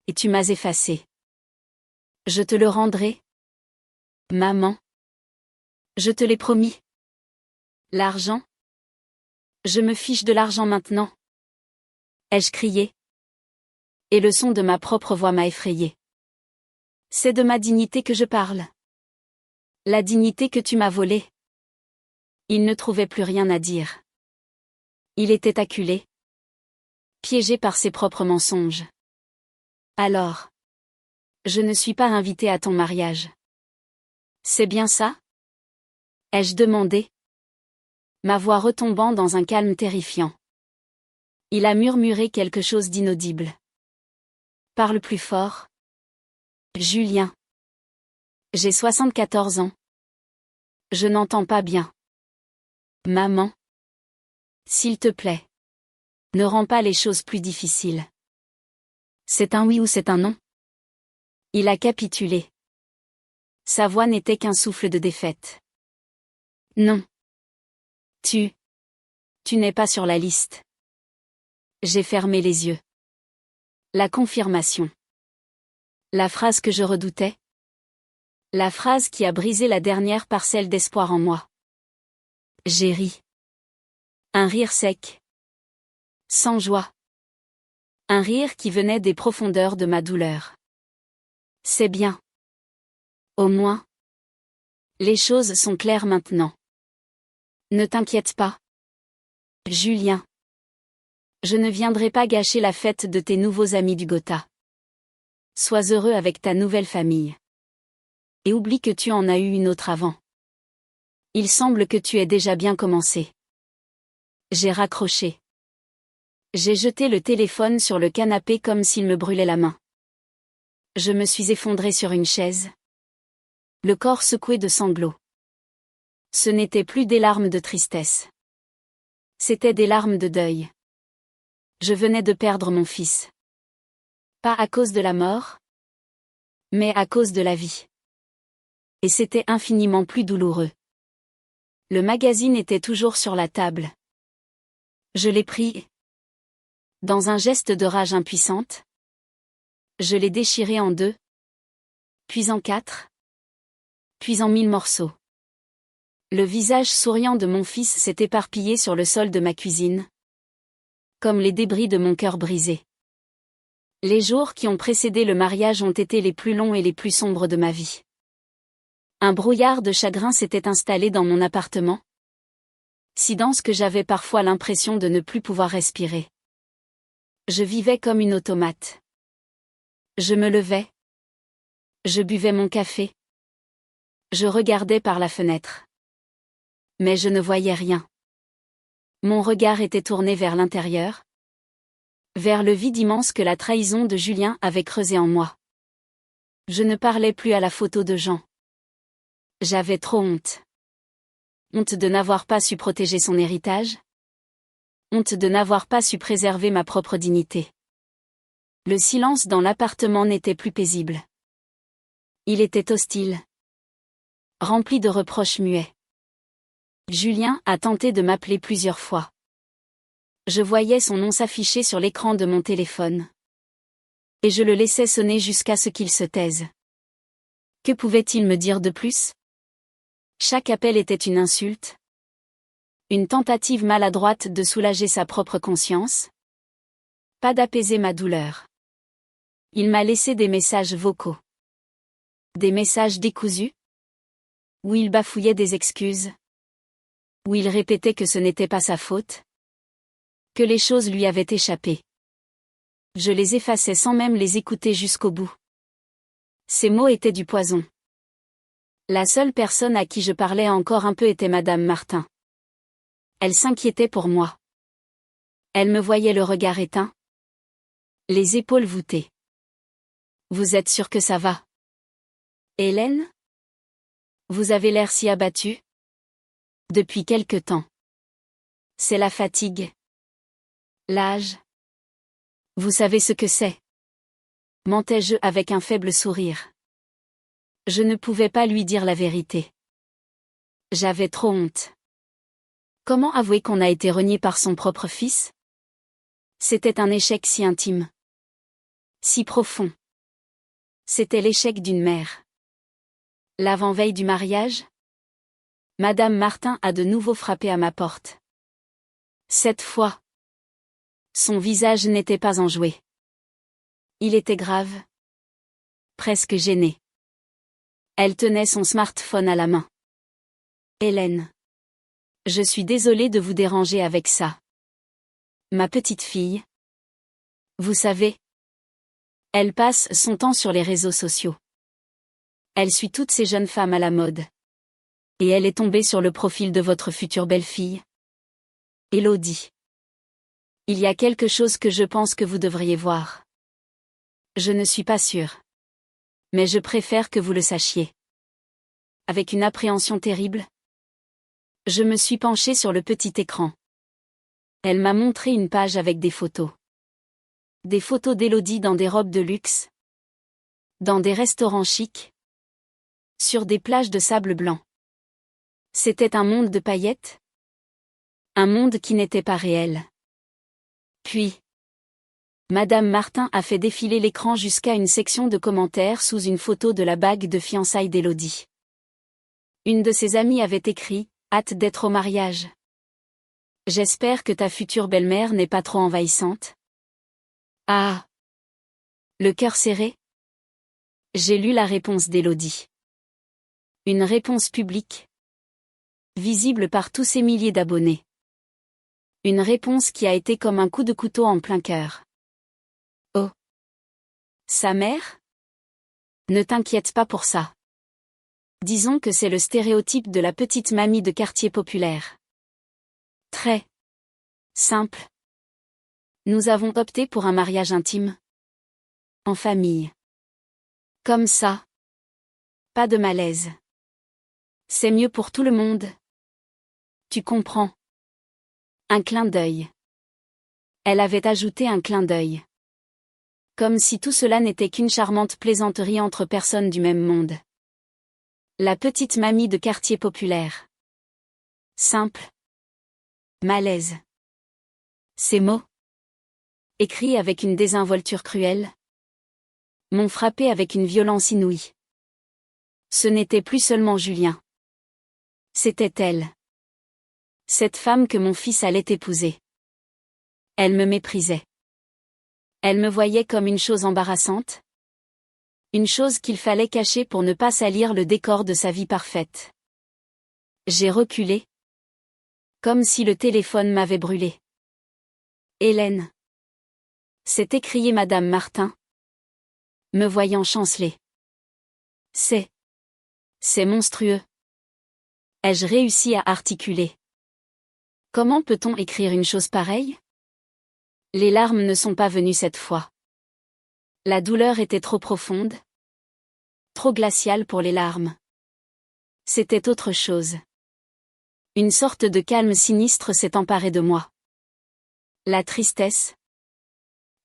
Et tu m'as effacé. Je te le rendrai. Maman. Je te l'ai promis. L'argent? Je me fiche de l'argent maintenant. Ai-je crié? Et le son de ma propre voix m'a effrayé. C'est de ma dignité que je parle. La dignité que tu m'as volée. Il ne trouvait plus rien à dire. Il était acculé. Piégé par ses propres mensonges. Alors. Je ne suis pas invité à ton mariage. C'est bien ça? Ai-je demandé? Ma voix retombant dans un calme terrifiant. Il a murmuré quelque chose d'inaudible. Parle plus fort. Julien. J'ai 74 ans. Je n'entends pas bien. Maman. S'il te plaît. Ne rends pas les choses plus difficiles. C'est un oui ou c'est un non? Il a capitulé. Sa voix n'était qu'un souffle de défaite. Non. Tu n'es pas sur la liste. J'ai fermé les yeux. La confirmation. La phrase que je redoutais. La phrase qui a brisé la dernière parcelle d'espoir en moi. J'ai ri. Un rire sec. Sans joie. Un rire qui venait des profondeurs de ma douleur. C'est bien. Au moins. Les choses sont claires maintenant. Ne t'inquiète pas. Julien. Je ne viendrai pas gâcher la fête de tes nouveaux amis du Gotha. Sois heureux avec ta nouvelle famille. Et oublie que tu en as eu une autre avant. Il semble que tu aies déjà bien commencé. J'ai raccroché. J'ai jeté le téléphone sur le canapé comme s'il me brûlait la main. Je me suis effondrée sur une chaise. Le corps secoué de sanglots. Ce n'étaient plus des larmes de tristesse. C'étaient des larmes de deuil. Je venais de perdre mon fils. Pas à cause de la mort, mais à cause de la vie. Et c'était infiniment plus douloureux. Le magazine était toujours sur la table. Je l'ai pris. Dans un geste de rage impuissante. Je l'ai déchiré en 2. Puis en 4. Puis en 1000 morceaux. Le visage souriant de mon fils s'est éparpillé sur le sol de ma cuisine. Comme les débris de mon cœur brisé. Les jours qui ont précédé le mariage ont été les plus longs et les plus sombres de ma vie. Un brouillard de chagrin s'était installé dans mon appartement. Si dense que j'avais parfois l'impression de ne plus pouvoir respirer. Je vivais comme une automate. Je me levais. Je buvais mon café. Je regardais par la fenêtre. Mais je ne voyais rien. Mon regard était tourné vers l'intérieur. Vers le vide immense que la trahison de Julien avait creusé en moi. Je ne parlais plus à la photo de Jean. J'avais trop honte. Honte de n'avoir pas su protéger son héritage. Honte de n'avoir pas su préserver ma propre dignité. Le silence dans l'appartement n'était plus paisible. Il était hostile. Rempli de reproches muets. Julien a tenté de m'appeler plusieurs fois. Je voyais son nom s'afficher sur l'écran de mon téléphone. Et je le laissais sonner jusqu'à ce qu'il se taise. Que pouvait-il me dire de plus ? Chaque appel était une insulte. Une tentative maladroite de soulager sa propre conscience. Pas d'apaiser ma douleur. Il m'a laissé des messages vocaux. Des messages décousus. Où il bafouillait des excuses. Où il répétait que ce n'était pas sa faute. Que les choses lui avaient échappé. Je les effaçais sans même les écouter jusqu'au bout. Ces mots étaient du poison. La seule personne à qui je parlais encore un peu était Madame Martin. Elle s'inquiétait pour moi. Elle me voyait le regard éteint. Les épaules voûtées. Vous êtes sûre que ça va ? Hélène ? Vous avez l'air si abattue ? Depuis quelque temps. C'est la fatigue. L'âge. Vous savez ce que c'est ? Mentais-je avec un faible sourire. Je ne pouvais pas lui dire la vérité. J'avais trop honte. Comment avouer qu'on a été renié par son propre fils ? C'était un échec si intime. Si profond. C'était l'échec d'une mère. L'avant-veille du mariage ? Madame Martin a de nouveau frappé à ma porte. Cette fois. Son visage n'était pas enjoué. Il était grave. Presque gêné. Elle tenait son smartphone à la main. Hélène. Je suis désolée de vous déranger avec ça. Ma petite fille. Vous savez. Elle passe son temps sur les réseaux sociaux. Elle suit toutes ces jeunes femmes à la mode. Et elle est tombée sur le profil de votre future belle-fille. Élodie. Il y a quelque chose que je pense que vous devriez voir. Je ne suis pas sûre. Mais je préfère que vous le sachiez. Avec une appréhension terrible. Je me suis penchée sur le petit écran. Elle m'a montré une page avec des photos. Des photos d'Élodie dans des robes de luxe. Dans des restaurants chics. Sur des plages de sable blanc. C'était un monde de paillettes. Un monde qui n'était pas réel. Puis, Madame Martin a fait défiler l'écran jusqu'à une section de commentaires sous une photo de la bague de fiançailles d'Élodie. Une de ses amies avait écrit « Hâte d'être au mariage. J'espère que ta future belle-mère n'est pas trop envahissante. » Ah ! Le cœur serré. J'ai lu la réponse d'Élodie. Une réponse publique. Visible par tous ces milliers d'abonnés. Une réponse qui a été comme un coup de couteau en plein cœur. Oh. Sa mère ? Ne t'inquiète pas pour ça. Disons que c'est le stéréotype de la petite mamie de quartier populaire. Très simple. Nous avons opté pour un mariage intime. En famille. Comme ça. Pas de malaise. C'est mieux pour tout le monde. Tu comprends. Un clin d'œil. Elle avait ajouté un clin d'œil. Comme si tout cela n'était qu'une charmante plaisanterie entre personnes du même monde. La petite mamie de quartier populaire. Simple. Malaise. Ces mots, écrits avec une désinvolture cruelle, m'ont frappé avec une violence inouïe. Ce n'était plus seulement Julien. C'était elle. Cette femme que mon fils allait épouser. Elle me méprisait. Elle me voyait comme une chose embarrassante. Une chose qu'il fallait cacher pour ne pas salir le décor de sa vie parfaite. J'ai reculé. Comme si le téléphone m'avait brûlé. Hélène. S'est écriée Madame Martin. Me voyant chanceler. C'est monstrueux. Ai-je réussi à articuler? Comment peut-on écrire une chose pareille? Les larmes ne sont pas venues cette fois. La douleur était trop profonde. Trop glaciale pour les larmes. C'était autre chose. Une sorte de calme sinistre s'est emparé de moi. La tristesse.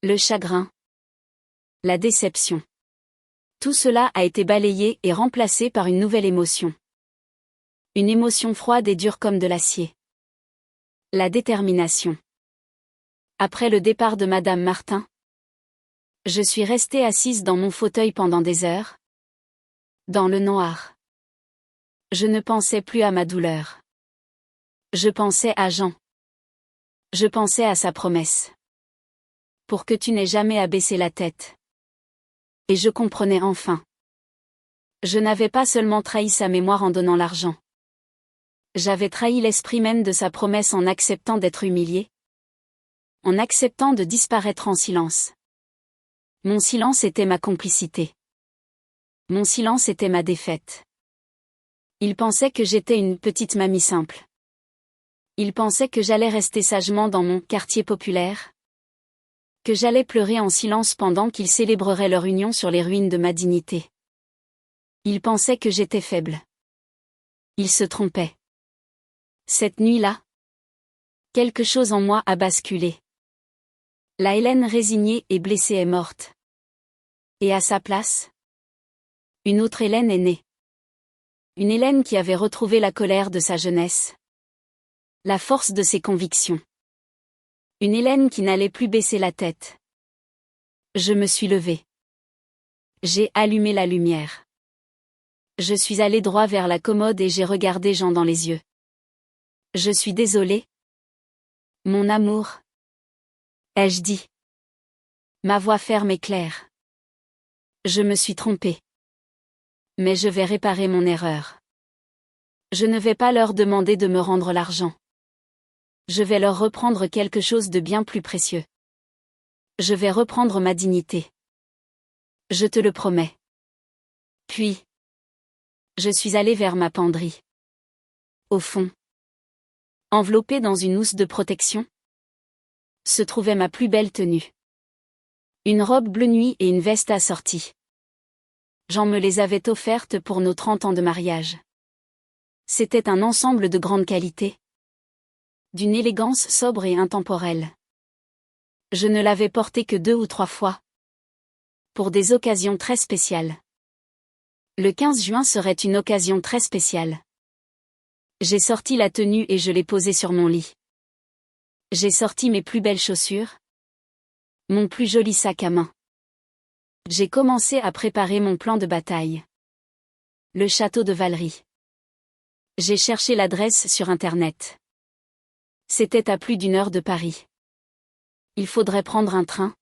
Le chagrin. La déception. Tout cela a été balayé et remplacé par une nouvelle émotion. Une émotion froide et dure comme de l'acier. La détermination. Après le départ de Madame Martin, je suis restée assise dans mon fauteuil pendant des heures. Dans le noir. Je ne pensais plus à ma douleur. Je pensais à Jean. Je pensais à sa promesse. Pour que tu n'aies jamais à baisser la tête. Et je comprenais enfin. Je n'avais pas seulement trahi sa mémoire en donnant l'argent. J'avais trahi l'esprit même de sa promesse en acceptant d'être humilié. En acceptant de disparaître en silence. Mon silence était ma complicité. Mon silence était ma défaite. Il pensait que j'étais une petite mamie simple. Il pensait que j'allais rester sagement dans mon quartier populaire. Que j'allais pleurer en silence pendant qu'ils célébreraient leur union sur les ruines de ma dignité. Il pensait que j'étais faible. Il se trompait. Cette nuit-là, quelque chose en moi a basculé. La Hélène résignée et blessée est morte. Et à sa place, une autre Hélène est née. Une Hélène qui avait retrouvé la colère de sa jeunesse. La force de ses convictions. Une Hélène qui n'allait plus baisser la tête. Je me suis levée. J'ai allumé la lumière. Je suis allée droit vers la commode et j'ai regardé Jean dans les yeux. Je suis désolée. Mon amour. Ai-je dit. Ma voix ferme et claire. Je me suis trompée. Mais je vais réparer mon erreur. Je ne vais pas leur demander de me rendre l'argent. Je vais leur reprendre quelque chose de bien plus précieux. Je vais reprendre ma dignité. Je te le promets. Puis, je suis allée vers ma penderie. Au fond, enveloppée dans une housse de protection, se trouvait ma plus belle tenue. Une robe bleu nuit et une veste assortie. Jean me les avait offertes pour nos 30 ans de mariage. C'était un ensemble de grande qualité. D'une élégance sobre et intemporelle. Je ne l'avais porté que 2 ou 3 fois. Pour des occasions très spéciales. Le 15 juin serait une occasion très spéciale. J'ai sorti la tenue et je l'ai posée sur mon lit. J'ai sorti mes plus belles chaussures. Mon plus joli sac à main. J'ai commencé à préparer mon plan de bataille. Le château de Valery. J'ai cherché l'adresse sur Internet. C'était à plus d'1 heure de Paris. Il faudrait prendre un train.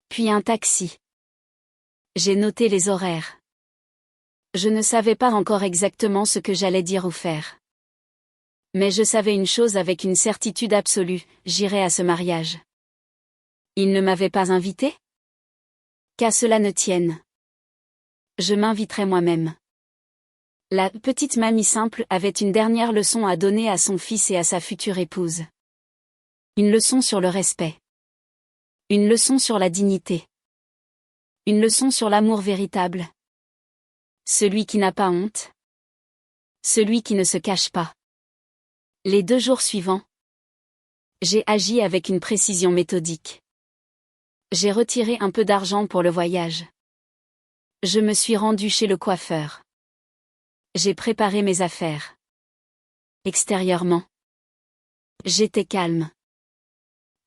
Puis un taxi. J'ai noté les horaires. Je ne savais pas encore exactement ce que j'allais dire ou faire. Mais je savais une chose avec une certitude absolue, j'irais à ce mariage. Il ne m'avait pas invité? Qu'à cela ne tienne. Je m'inviterai moi-même. La petite mamie simple avait une dernière leçon à donner à son fils et à sa future épouse. Une leçon sur le respect. Une leçon sur la dignité. Une leçon sur l'amour véritable. Celui qui n'a pas honte. Celui qui ne se cache pas. Les 2 jours suivants, j'ai agi avec une précision méthodique. J'ai retiré un peu d'argent pour le voyage. Je me suis rendue chez le coiffeur. J'ai préparé mes affaires. Extérieurement, j'étais calme.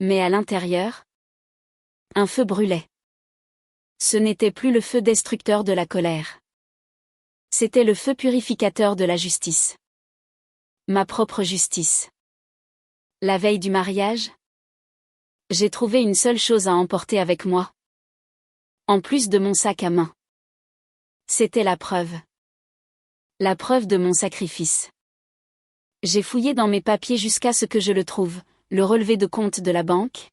Mais à l'intérieur, un feu brûlait. Ce n'était plus le feu destructeur de la colère. C'était le feu purificateur de la justice. Ma propre justice. La veille du mariage, J'ai trouvé une seule chose à emporter avec moi. En plus de mon sac à main. C'était la preuve. La preuve de mon sacrifice. J'ai fouillé dans mes papiers jusqu'à ce que je le trouve, le relevé de compte de la banque.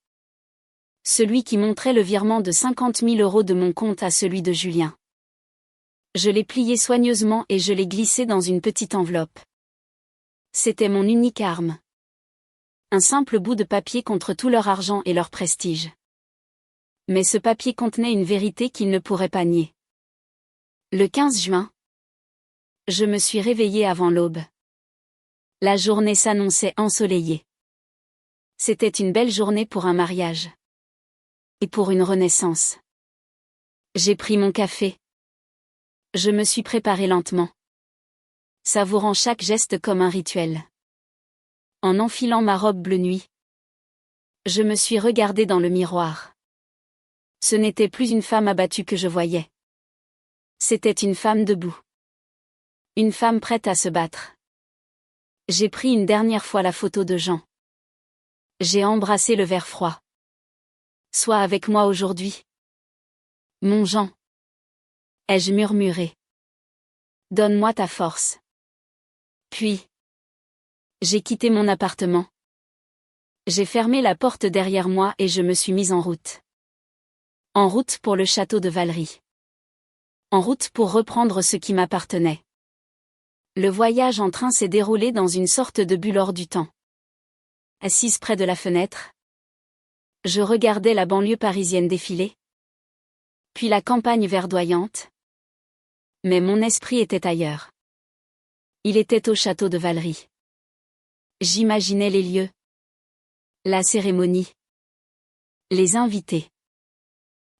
Celui qui montrait le virement de 50 000 € de mon compte à celui de Julien. Je l'ai plié soigneusement et je l'ai glissé dans une petite enveloppe. C'était mon unique arme. Un simple bout de papier contre tout leur argent et leur prestige. Mais ce papier contenait une vérité qu'ils ne pourraient pas nier. Le 15 juin, je me suis réveillée avant l'aube. La journée s'annonçait ensoleillée. C'était une belle journée pour un mariage. Et pour une renaissance. J'ai pris mon café. Je me suis préparée lentement. Savourant chaque geste comme un rituel. En enfilant ma robe bleu nuit. Je me suis regardée dans le miroir. Ce n'était plus une femme abattue que je voyais. C'était une femme debout. Une femme prête à se battre. J'ai pris une dernière fois la photo de Jean. J'ai embrassé le verre froid. Sois avec moi aujourd'hui. Mon Jean. Ai-je murmuré. Donne-moi ta force. Puis. J'ai quitté mon appartement. J'ai fermé la porte derrière moi et je me suis mise en route. En route pour le château de Valery. En route pour reprendre ce qui m'appartenait. Le voyage en train s'est déroulé dans une sorte de bulle hors du temps. Assise près de la fenêtre. Je regardais la banlieue parisienne défiler. Puis la campagne verdoyante. Mais mon esprit était ailleurs. Il était au château de Valery. J'imaginais les lieux. La cérémonie. Les invités.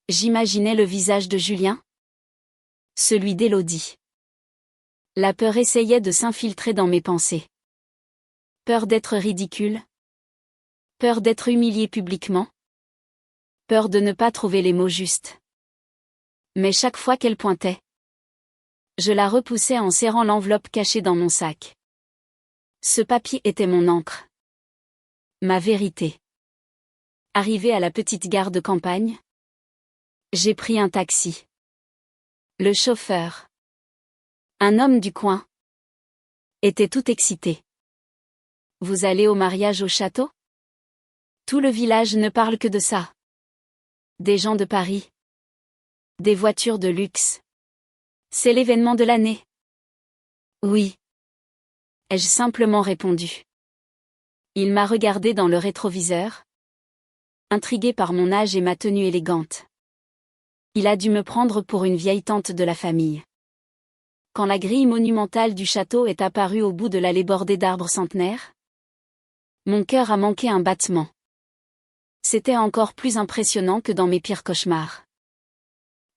J'imaginais le visage de Julien. Celui d'Élodie. La peur essayait de s'infiltrer dans mes pensées. Peur d'être ridicule. Peur d'être humilié publiquement. Peur de ne pas trouver les mots justes. Mais chaque fois qu'elle pointait, je la repoussais en serrant l'enveloppe cachée dans mon sac. Ce papier était mon encre. Ma vérité. Arrivé à la petite gare de campagne, j'ai pris un taxi. Le chauffeur, un homme du coin, était tout excité. Vous allez au mariage au château? Tout le village ne parle que de ça. Des gens de Paris. Des voitures de luxe. C'est l'événement de l'année. Oui. Ai-je simplement répondu. Il m'a regardé dans le rétroviseur. Intrigué par mon âge et ma tenue élégante. Il a dû me prendre pour une vieille tante de la famille. Quand la grille monumentale du château est apparue au bout de l'allée bordée d'arbres centenaires, mon cœur a manqué un battement. C'était encore plus impressionnant que dans mes pires cauchemars.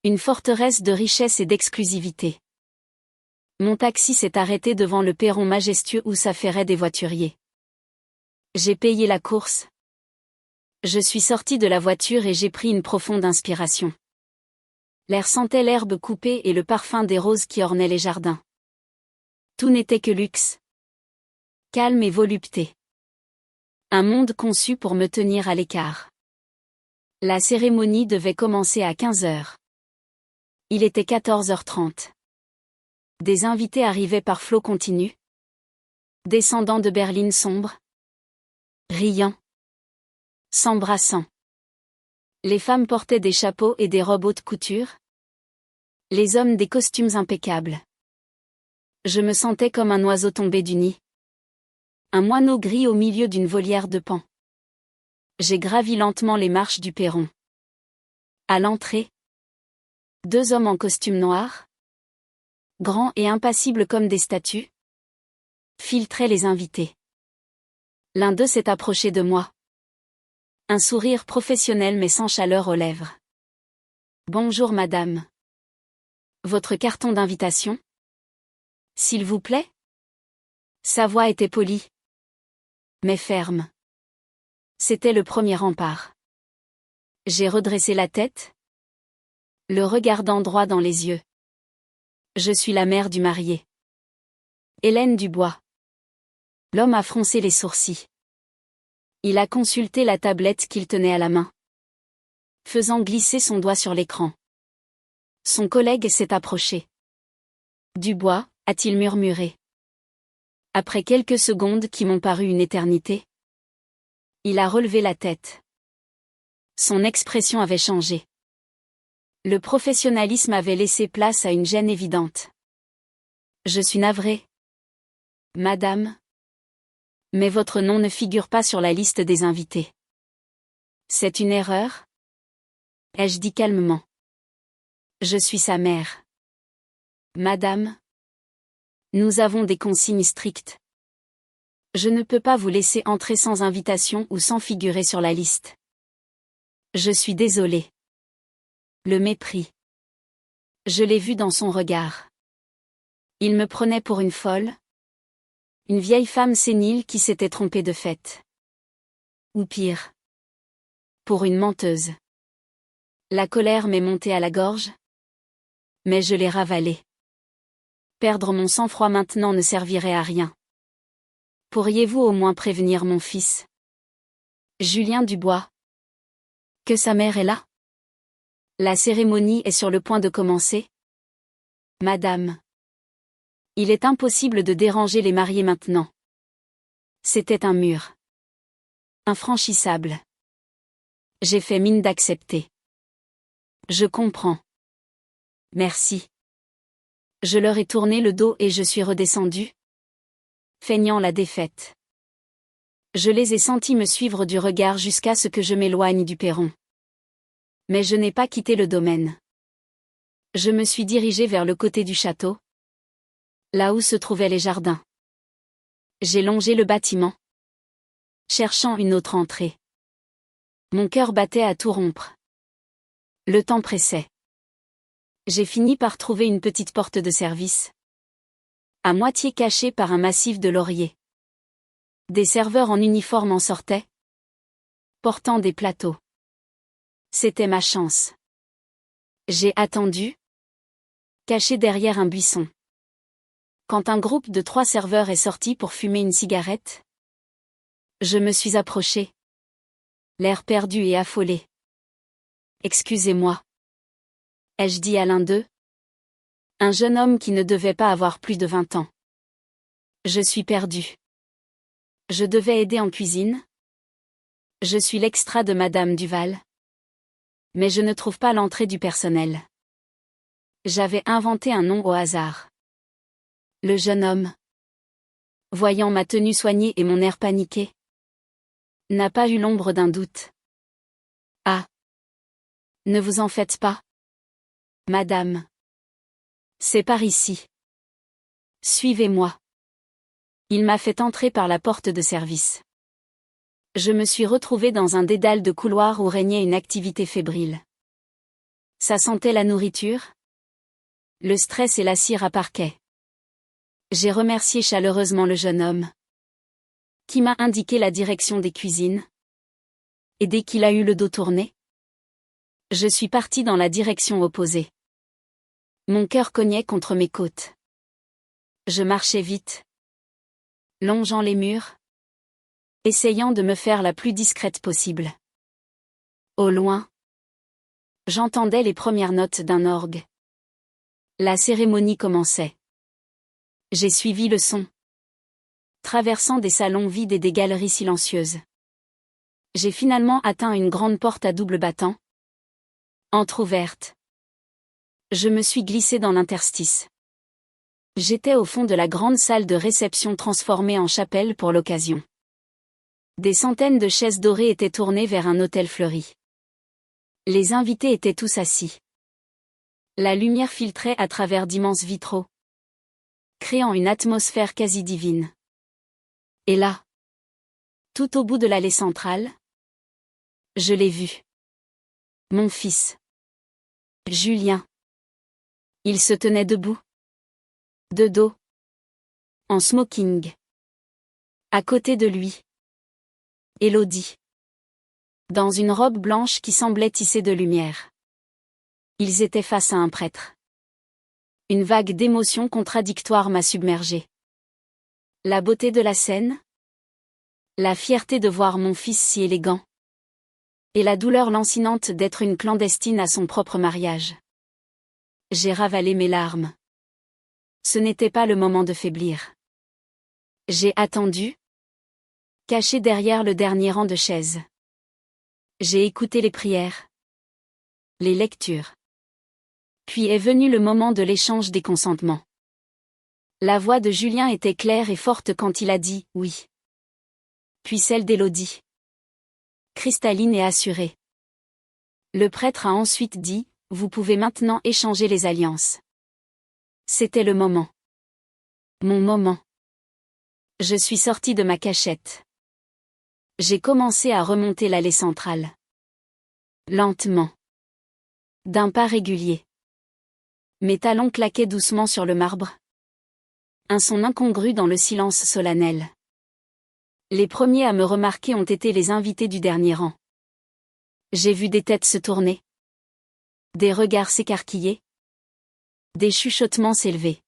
Une forteresse de richesse et d'exclusivité. Mon taxi s'est arrêté devant le perron majestueux où s'affairaient des voituriers. J'ai payé la course. Je suis sorti de la voiture et j'ai pris une profonde inspiration. L'air sentait l'herbe coupée et le parfum des roses qui ornaient les jardins. Tout n'était que luxe. Calme et volupté. Un monde conçu pour me tenir à l'écart. La cérémonie devait commencer à 15h. Il était 14h30. Des invités arrivaient par flot continu. Descendant de berlines sombres. Riant. S'embrassant. Les femmes portaient des chapeaux et des robes haute couture. Les hommes des costumes impeccables. Je me sentais comme un oiseau tombé du nid. Un moineau gris au milieu d'une volière de paon. J'ai gravi lentement les marches du perron. À l'entrée, 2 hommes en costume noir, grands et impassibles comme des statues, filtraient les invités. L'un d'eux s'est approché de moi. Un sourire professionnel mais sans chaleur aux lèvres. Bonjour madame. Votre carton d'invitation? S'il vous plaît? Sa voix était polie. Mais ferme. C'était le premier rempart. J'ai redressé la tête, le regardant droit dans les yeux. Je suis la mère du marié. Hélène Dubois. L'homme a froncé les sourcils. Il a consulté la tablette qu'il tenait à la main, faisant glisser son doigt sur l'écran. Son collègue s'est approché. Dubois, a-t-il murmuré. Après quelques secondes qui m'ont paru une éternité, il a relevé la tête. Son expression avait changé. Le professionnalisme avait laissé place à une gêne évidente. Je suis navré. Madame. Mais votre nom ne figure pas sur la liste des invités. C'est une erreur? Ai-je dit calmement. Je suis sa mère. Madame. Nous avons des consignes strictes. Je ne peux pas vous laisser entrer sans invitation ou sans figurer sur la liste. Je suis désolé. Le mépris. Je l'ai vu dans son regard. Il me prenait pour une folle. Une vieille femme sénile qui s'était trompée de fait. Ou pire. Pour une menteuse. La colère m'est montée à la gorge. Mais je l'ai ravalée. Perdre mon sang-froid maintenant ne servirait à rien. Pourriez-vous au moins prévenir mon fils? Julien Dubois. Que sa mère est là? La cérémonie est sur le point de commencer. Madame. Il est impossible de déranger les mariés maintenant. C'était un mur. Infranchissable. J'ai fait mine d'accepter. Je comprends. Merci. Je leur ai tourné le dos et je suis redescendu, feignant la défaite. Je les ai sentis me suivre du regard jusqu'à ce que je m'éloigne du perron. Mais je n'ai pas quitté le domaine. Je me suis dirigé vers le côté du château, là où se trouvaient les jardins. J'ai longé le bâtiment, cherchant une autre entrée. Mon cœur battait à tout rompre. Le temps pressait. J'ai fini par trouver une petite porte de service, à moitié cachée par un massif de lauriers. Des serveurs en uniforme en sortaient, portant des plateaux. C'était ma chance. J'ai attendu, caché derrière un buisson. Quand un groupe de 3 serveurs est sorti pour fumer une cigarette, je me suis approché, l'air perdu et affolé. Excusez-moi. Ai-je dit à l'un d'eux? Un jeune homme qui ne devait pas avoir plus de 20 ans. Je suis perdu. Je devais aider en cuisine. Je suis l'extra de Madame Duval. Mais je ne trouve pas l'entrée du personnel. J'avais inventé un nom au hasard. Le jeune homme, voyant ma tenue soignée et mon air paniqué, n'a pas eu l'ombre d'un doute. Ah! Ne vous en faites pas. Madame. C'est par ici. Suivez-moi. Il m'a fait entrer par la porte de service. Je me suis retrouvé dans un dédale de couloirs où régnait une activité fébrile. Ça sentait la nourriture? Le stress et la cire à parquet. J'ai remercié chaleureusement le jeune homme, qui m'a indiqué la direction des cuisines. Et dès qu'il a eu le dos tourné, je suis parti dans la direction opposée. Mon cœur cognait contre mes côtes. Je marchais vite, longeant les murs, essayant de me faire la plus discrète possible. Au loin, j'entendais les premières notes d'un orgue. La cérémonie commençait. J'ai suivi le son, traversant des salons vides et des galeries silencieuses. J'ai finalement atteint une grande porte à double battant, entr'ouverte. Je me suis glissé dans l'interstice. J'étais au fond de la grande salle de réception transformée en chapelle pour l'occasion. Des centaines de chaises dorées étaient tournées vers un autel fleuri. Les invités étaient tous assis. La lumière filtrait à travers d'immenses vitraux, créant une atmosphère quasi divine. Et là, tout au bout de l'allée centrale, je l'ai vu. Mon fils. Julien. Il se tenait debout. De dos. En smoking. À côté de lui, Élodie. Dans une robe blanche qui semblait tissée de lumière. Ils étaient face à un prêtre. Une vague d'émotions contradictoires m'a submergé. La beauté de la scène, La fierté de voir mon fils si élégant. Et la douleur lancinante d'être une clandestine à son propre mariage. J'ai ravalé mes larmes. Ce n'était pas le moment de faiblir. J'ai attendu, caché derrière le dernier rang de chaises. J'ai écouté les prières, les lectures. Puis est venu le moment de l'échange des consentements. La voix de Julien était claire et forte quand il a dit « oui ». Puis celle d'Élodie. Cristalline et assurée. Le prêtre a ensuite dit « vous pouvez maintenant échanger les alliances ». C'était le moment. Mon moment. Je suis sortie de ma cachette. J'ai commencé à remonter l'allée centrale. Lentement. D'un pas régulier. Mes talons claquaient doucement sur le marbre. Un son incongru dans le silence solennel. Les premiers à me remarquer ont été les invités du dernier rang. J'ai vu des têtes se tourner. Des regards s'écarquiller. Des chuchotements s'élever.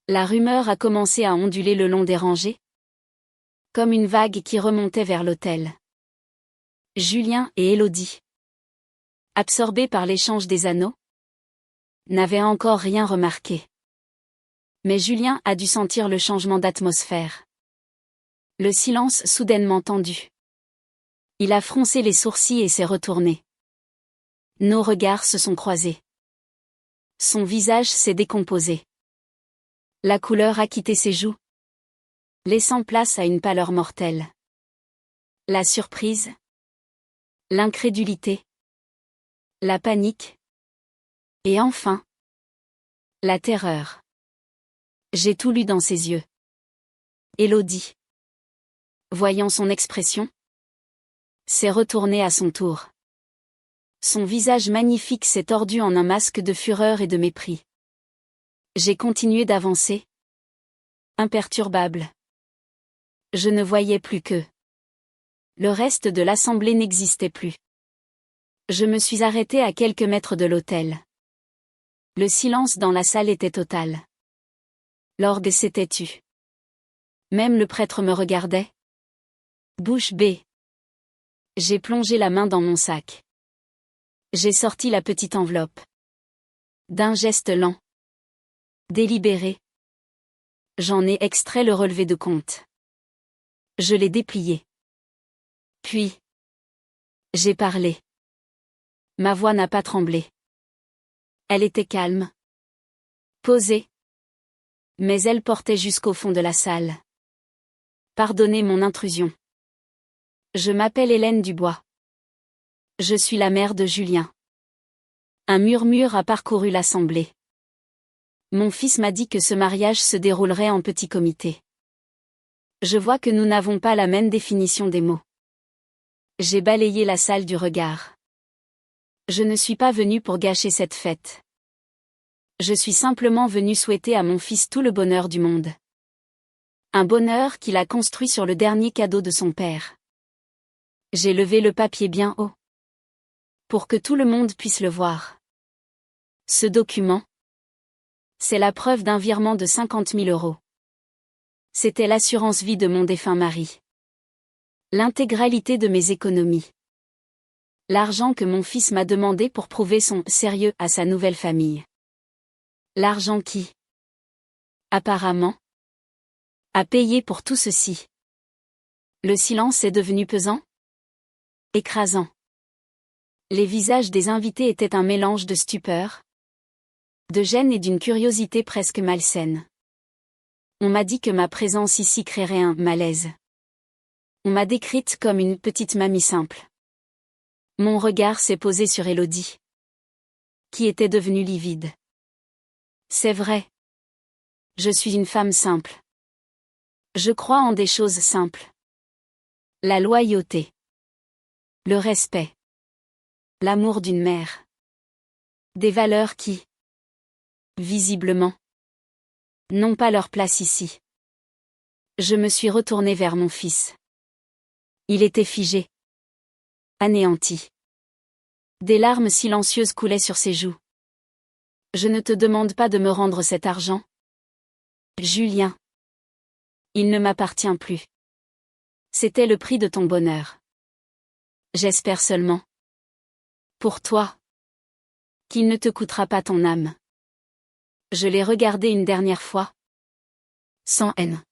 La rumeur a commencé à onduler le long des rangées. Comme une vague qui remontait vers l'autel. Julien et Élodie, absorbés par l'échange des anneaux, n'avaient encore rien remarqué. Mais Julien a dû sentir le changement d'atmosphère. Le silence soudainement tendu. Il a froncé les sourcils et s'est retourné. Nos regards se sont croisés. Son visage s'est décomposé. La couleur a quitté ses joues, laissant place à une pâleur mortelle. La surprise, l'incrédulité, la panique, et enfin, la terreur. J'ai tout lu dans ses yeux. Élodie, voyant son expression, s'est retournée à son tour. Son visage magnifique s'est tordu en un masque de fureur et de mépris. J'ai continué d'avancer, imperturbable. Je ne voyais plus que. Le reste de l'assemblée n'existait plus. Je me suis arrêtée à quelques mètres de l'autel. Le silence dans la salle était total. L'orgue s'était tu. Même le prêtre me regardait. Bouche bée. J'ai plongé la main dans mon sac. J'ai sorti la petite enveloppe. D'un geste lent. Délibéré. J'en ai extrait le relevé de compte. Je l'ai déplié. Puis. J'ai parlé. Ma voix n'a pas tremblé. Elle était calme. Posée. Mais elle portait jusqu'au fond de la salle. Pardonnez mon intrusion. Je m'appelle Hélène Dubois. Je suis la mère de Julien. Un murmure a parcouru l'assemblée. Mon fils m'a dit que ce mariage se déroulerait en petit comité. Je vois que nous n'avons pas la même définition des mots. J'ai balayé la salle du regard. Je ne suis pas venue pour gâcher cette fête. Je suis simplement venue souhaiter à mon fils tout le bonheur du monde. Un bonheur qu'il a construit sur le dernier cadeau de son père. J'ai levé le papier bien haut. Pour que tout le monde puisse le voir. Ce document, c'est la preuve d'un virement de 50 000 €. C'était l'assurance vie de mon défunt mari. L'intégralité de mes économies. L'argent que mon fils m'a demandé pour prouver son sérieux à sa nouvelle famille. L'argent qui, apparemment, a payé pour tout ceci. Le silence est devenu pesant, écrasant. Les visages des invités étaient un mélange de stupeur, de gêne et d'une curiosité presque malsaine. On m'a dit que ma présence ici créerait un malaise. On m'a décrite comme une petite mamie simple. Mon regard s'est posé sur Élodie, qui était devenue livide. C'est vrai. Je suis une femme simple. Je crois en des choses simples. La loyauté. Le respect. L'amour d'une mère. Des valeurs qui, visiblement, n'ont pas leur place ici. Je me suis retournée vers mon fils. Il était figé. Anéanti. Des larmes silencieuses coulaient sur ses joues. Je ne te demande pas de me rendre cet argent, Julien. Il ne m'appartient plus. C'était le prix de ton bonheur. J'espère seulement. Pour toi. Qu'il ne te coûtera pas ton âme. Je l'ai regardé une dernière fois. Sans haine.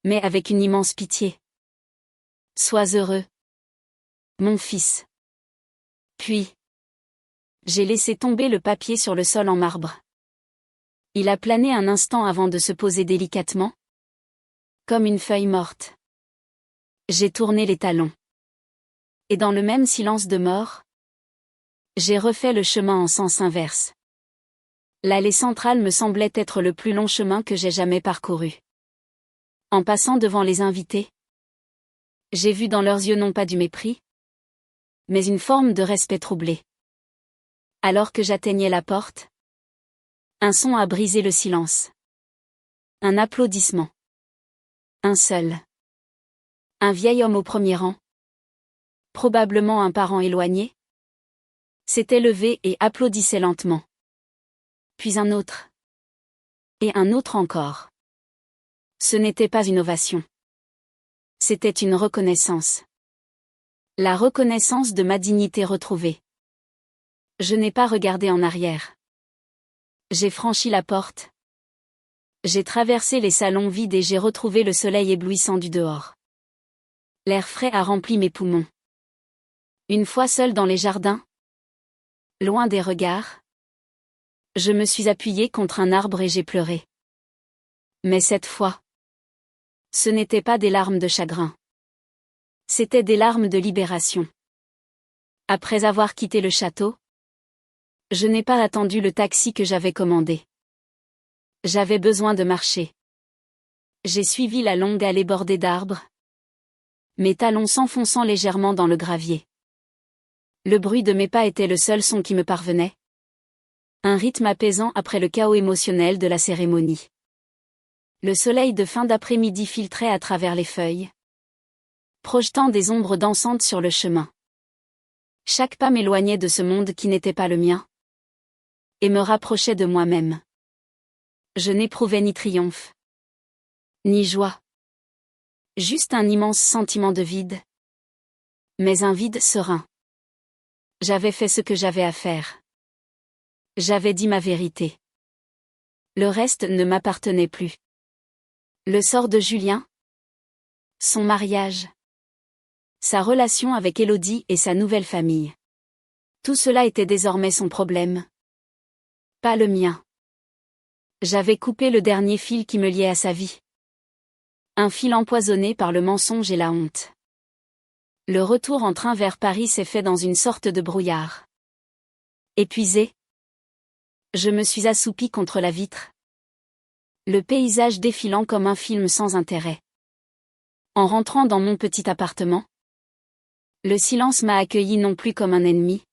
Mais avec une immense pitié. Sois heureux. Mon fils. Puis. J'ai laissé tomber le papier sur le sol en marbre. Il a plané un instant avant de se poser délicatement. Comme une feuille morte. J'ai tourné les talons. Et dans le même silence de mort, j'ai refait le chemin en sens inverse. L'allée centrale me semblait être le plus long chemin que j'ai jamais parcouru. En passant devant les invités, j'ai vu dans leurs yeux non pas du mépris, mais une forme de respect troublé. Alors que j'atteignais la porte, un son a brisé le silence. Un applaudissement. Un seul. Un vieil homme au premier rang. Probablement un parent éloigné. S'était levé et applaudissait lentement. Puis un autre. Et un autre encore. Ce n'était pas une ovation. C'était une reconnaissance. La reconnaissance de ma dignité retrouvée. Je n'ai pas regardé en arrière. J'ai franchi la porte. J'ai traversé les salons vides et j'ai retrouvé le soleil éblouissant du dehors. L'air frais a rempli mes poumons. Une fois seul dans les jardins, loin des regards, je me suis appuyé contre un arbre et j'ai pleuré. Mais cette fois, ce n'était pas des larmes de chagrin. C'était des larmes de libération. Après avoir quitté le château, je n'ai pas attendu le taxi que j'avais commandé. J'avais besoin de marcher. J'ai suivi la longue allée bordée d'arbres, mes talons s'enfonçant légèrement dans le gravier. Le bruit de mes pas était le seul son qui me parvenait. Un rythme apaisant après le chaos émotionnel de la cérémonie. Le soleil de fin d'après-midi filtrait à travers les feuilles, projetant des ombres dansantes sur le chemin. Chaque pas m'éloignait de ce monde qui n'était pas le mien, et me rapprochait de moi-même. Je n'éprouvais ni triomphe, ni joie. Juste un immense sentiment de vide. Mais un vide serein. J'avais fait ce que j'avais à faire. J'avais dit ma vérité. Le reste ne m'appartenait plus. Le sort de Julien, son mariage, sa relation avec Élodie et sa nouvelle famille. Tout cela était désormais son problème. Pas le mien. J'avais coupé le dernier fil qui me liait à sa vie. Un fil empoisonné par le mensonge et la honte. Le retour en train vers Paris s'est fait dans une sorte de brouillard. Épuisé, je me suis assoupie contre la vitre. Le paysage défilant comme un film sans intérêt. En rentrant dans mon petit appartement, le silence m'a accueilli non plus comme un ennemi,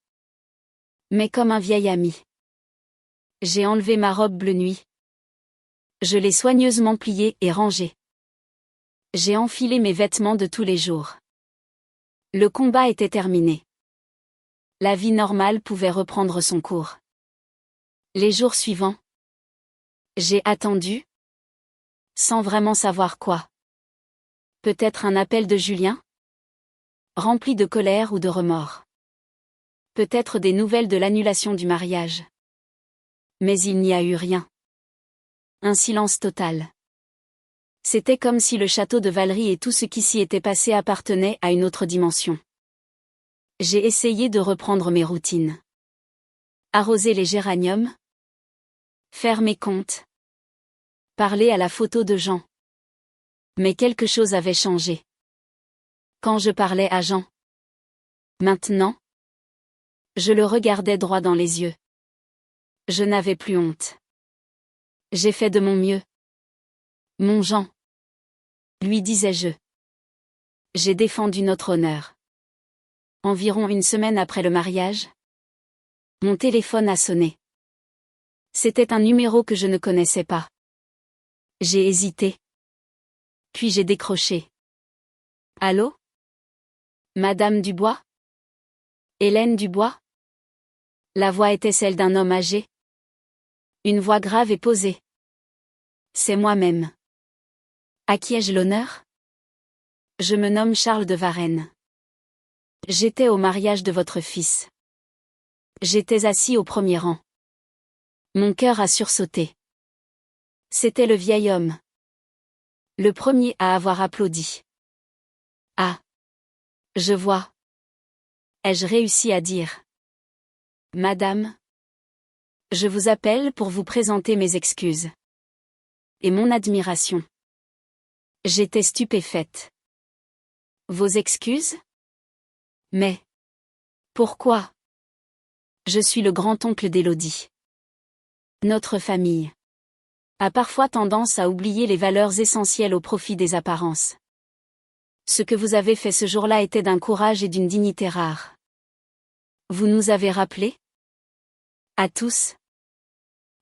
mais comme un vieil ami. J'ai enlevé ma robe bleu nuit. Je l'ai soigneusement pliée et rangée. J'ai enfilé mes vêtements de tous les jours. Le combat était terminé. La vie normale pouvait reprendre son cours. Les jours suivants, j'ai attendu, sans vraiment savoir quoi. Peut-être un appel de Julien, rempli de colère ou de remords. Peut-être des nouvelles de l'annulation du mariage. Mais il n'y a eu rien. Un silence total. C'était comme si le château de Valery et tout ce qui s'y était passé appartenaient à une autre dimension. J'ai essayé de reprendre mes routines. Arroser les géraniums. Faire mes comptes. Parler à la photo de Jean. Mais quelque chose avait changé. Quand je parlais à Jean. Maintenant. Je le regardais droit dans les yeux. Je n'avais plus honte. J'ai fait de mon mieux. Mon Jean. Lui disais-je. J'ai défendu notre honneur. Environ une semaine après le mariage, mon téléphone a sonné. C'était un numéro que je ne connaissais pas. J'ai hésité. Puis j'ai décroché. Allô? Madame Dubois? Hélène Dubois? La voix était celle d'un homme âgé. Une voix grave et posée. C'est moi-même. À qui ai-je l'honneur? Je me nomme Charles de Varenne. J'étais au mariage de votre fils. J'étais assis au premier rang. Mon cœur a sursauté. C'était le vieil homme. Le premier à avoir applaudi. Ah! Je vois. Ai-je réussi à dire. Madame? Je vous appelle pour vous présenter mes excuses. Et mon admiration. J'étais stupéfaite. Vos excuses? Mais. Pourquoi? Je suis le grand-oncle d'Élodie. Notre famille a parfois tendance à oublier les valeurs essentielles au profit des apparences. Ce que vous avez fait ce jour-là était d'un courage et d'une dignité rares. Vous nous avez rappelé? À tous.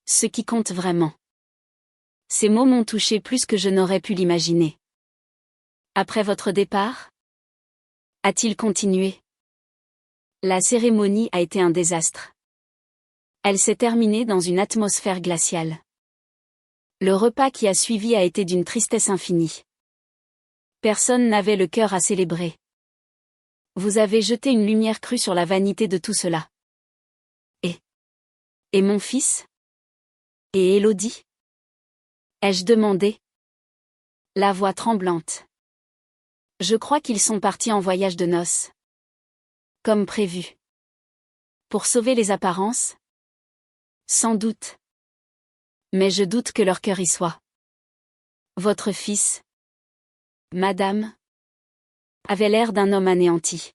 Ce qui compte vraiment. Ces mots m'ont touché plus que je n'aurais pu l'imaginer. Après votre départ? A-t-il continué? La cérémonie a été un désastre. Elle s'est terminée dans une atmosphère glaciale. Le repas qui a suivi a été d'une tristesse infinie. Personne n'avait le cœur à célébrer. Vous avez jeté une lumière crue sur la vanité de tout cela. Et mon fils? Et Élodie? Ai-je demandé? La voix tremblante. Je crois qu'ils sont partis en voyage de noces. Comme prévu. Pour sauver les apparences? Sans doute. Mais je doute que leur cœur y soit. Votre fils, madame, avait l'air d'un homme anéanti.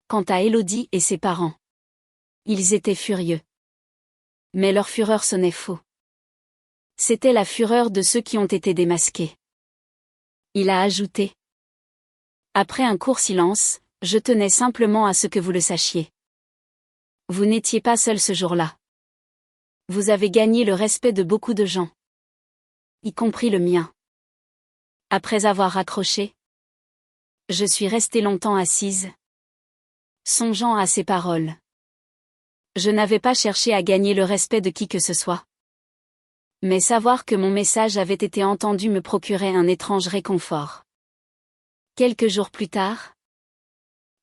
Quant à Élodie et ses parents, ils étaient furieux. Mais leur fureur sonnait faux. C'était la fureur de ceux qui ont été démasqués. Il a ajouté. Après un court silence, je tenais simplement à ce que vous le sachiez. Vous n'étiez pas seul ce jour-là. Vous avez gagné le respect de beaucoup de gens. Y compris le mien. Après avoir raccroché, je suis restée longtemps assise, songeant à ces paroles. Je n'avais pas cherché à gagner le respect de qui que ce soit. Mais savoir que mon message avait été entendu me procurait un étrange réconfort. Quelques jours plus tard,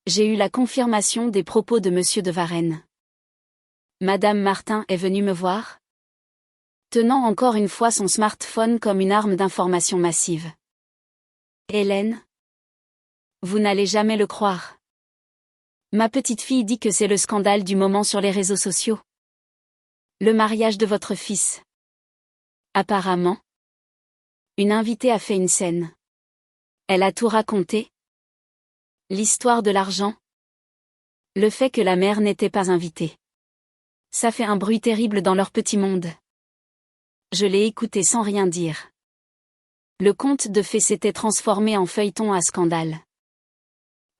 j'ai eu la confirmation des propos de Monsieur de Varenne. Madame Martin est venue me voir, tenant encore une fois son smartphone comme une arme d'information massive. Hélène? Vous n'allez jamais le croire. Ma petite fille dit que c'est le scandale du moment sur les réseaux sociaux. Le mariage de votre fils. Apparemment, une invitée a fait une scène. Elle a tout raconté. L'histoire de l'argent. Le fait que la mère n'était pas invitée. Ça fait un bruit terrible dans leur petit monde. Je l'ai écouté sans rien dire. Le conte de fées s'était transformé en feuilleton à scandale.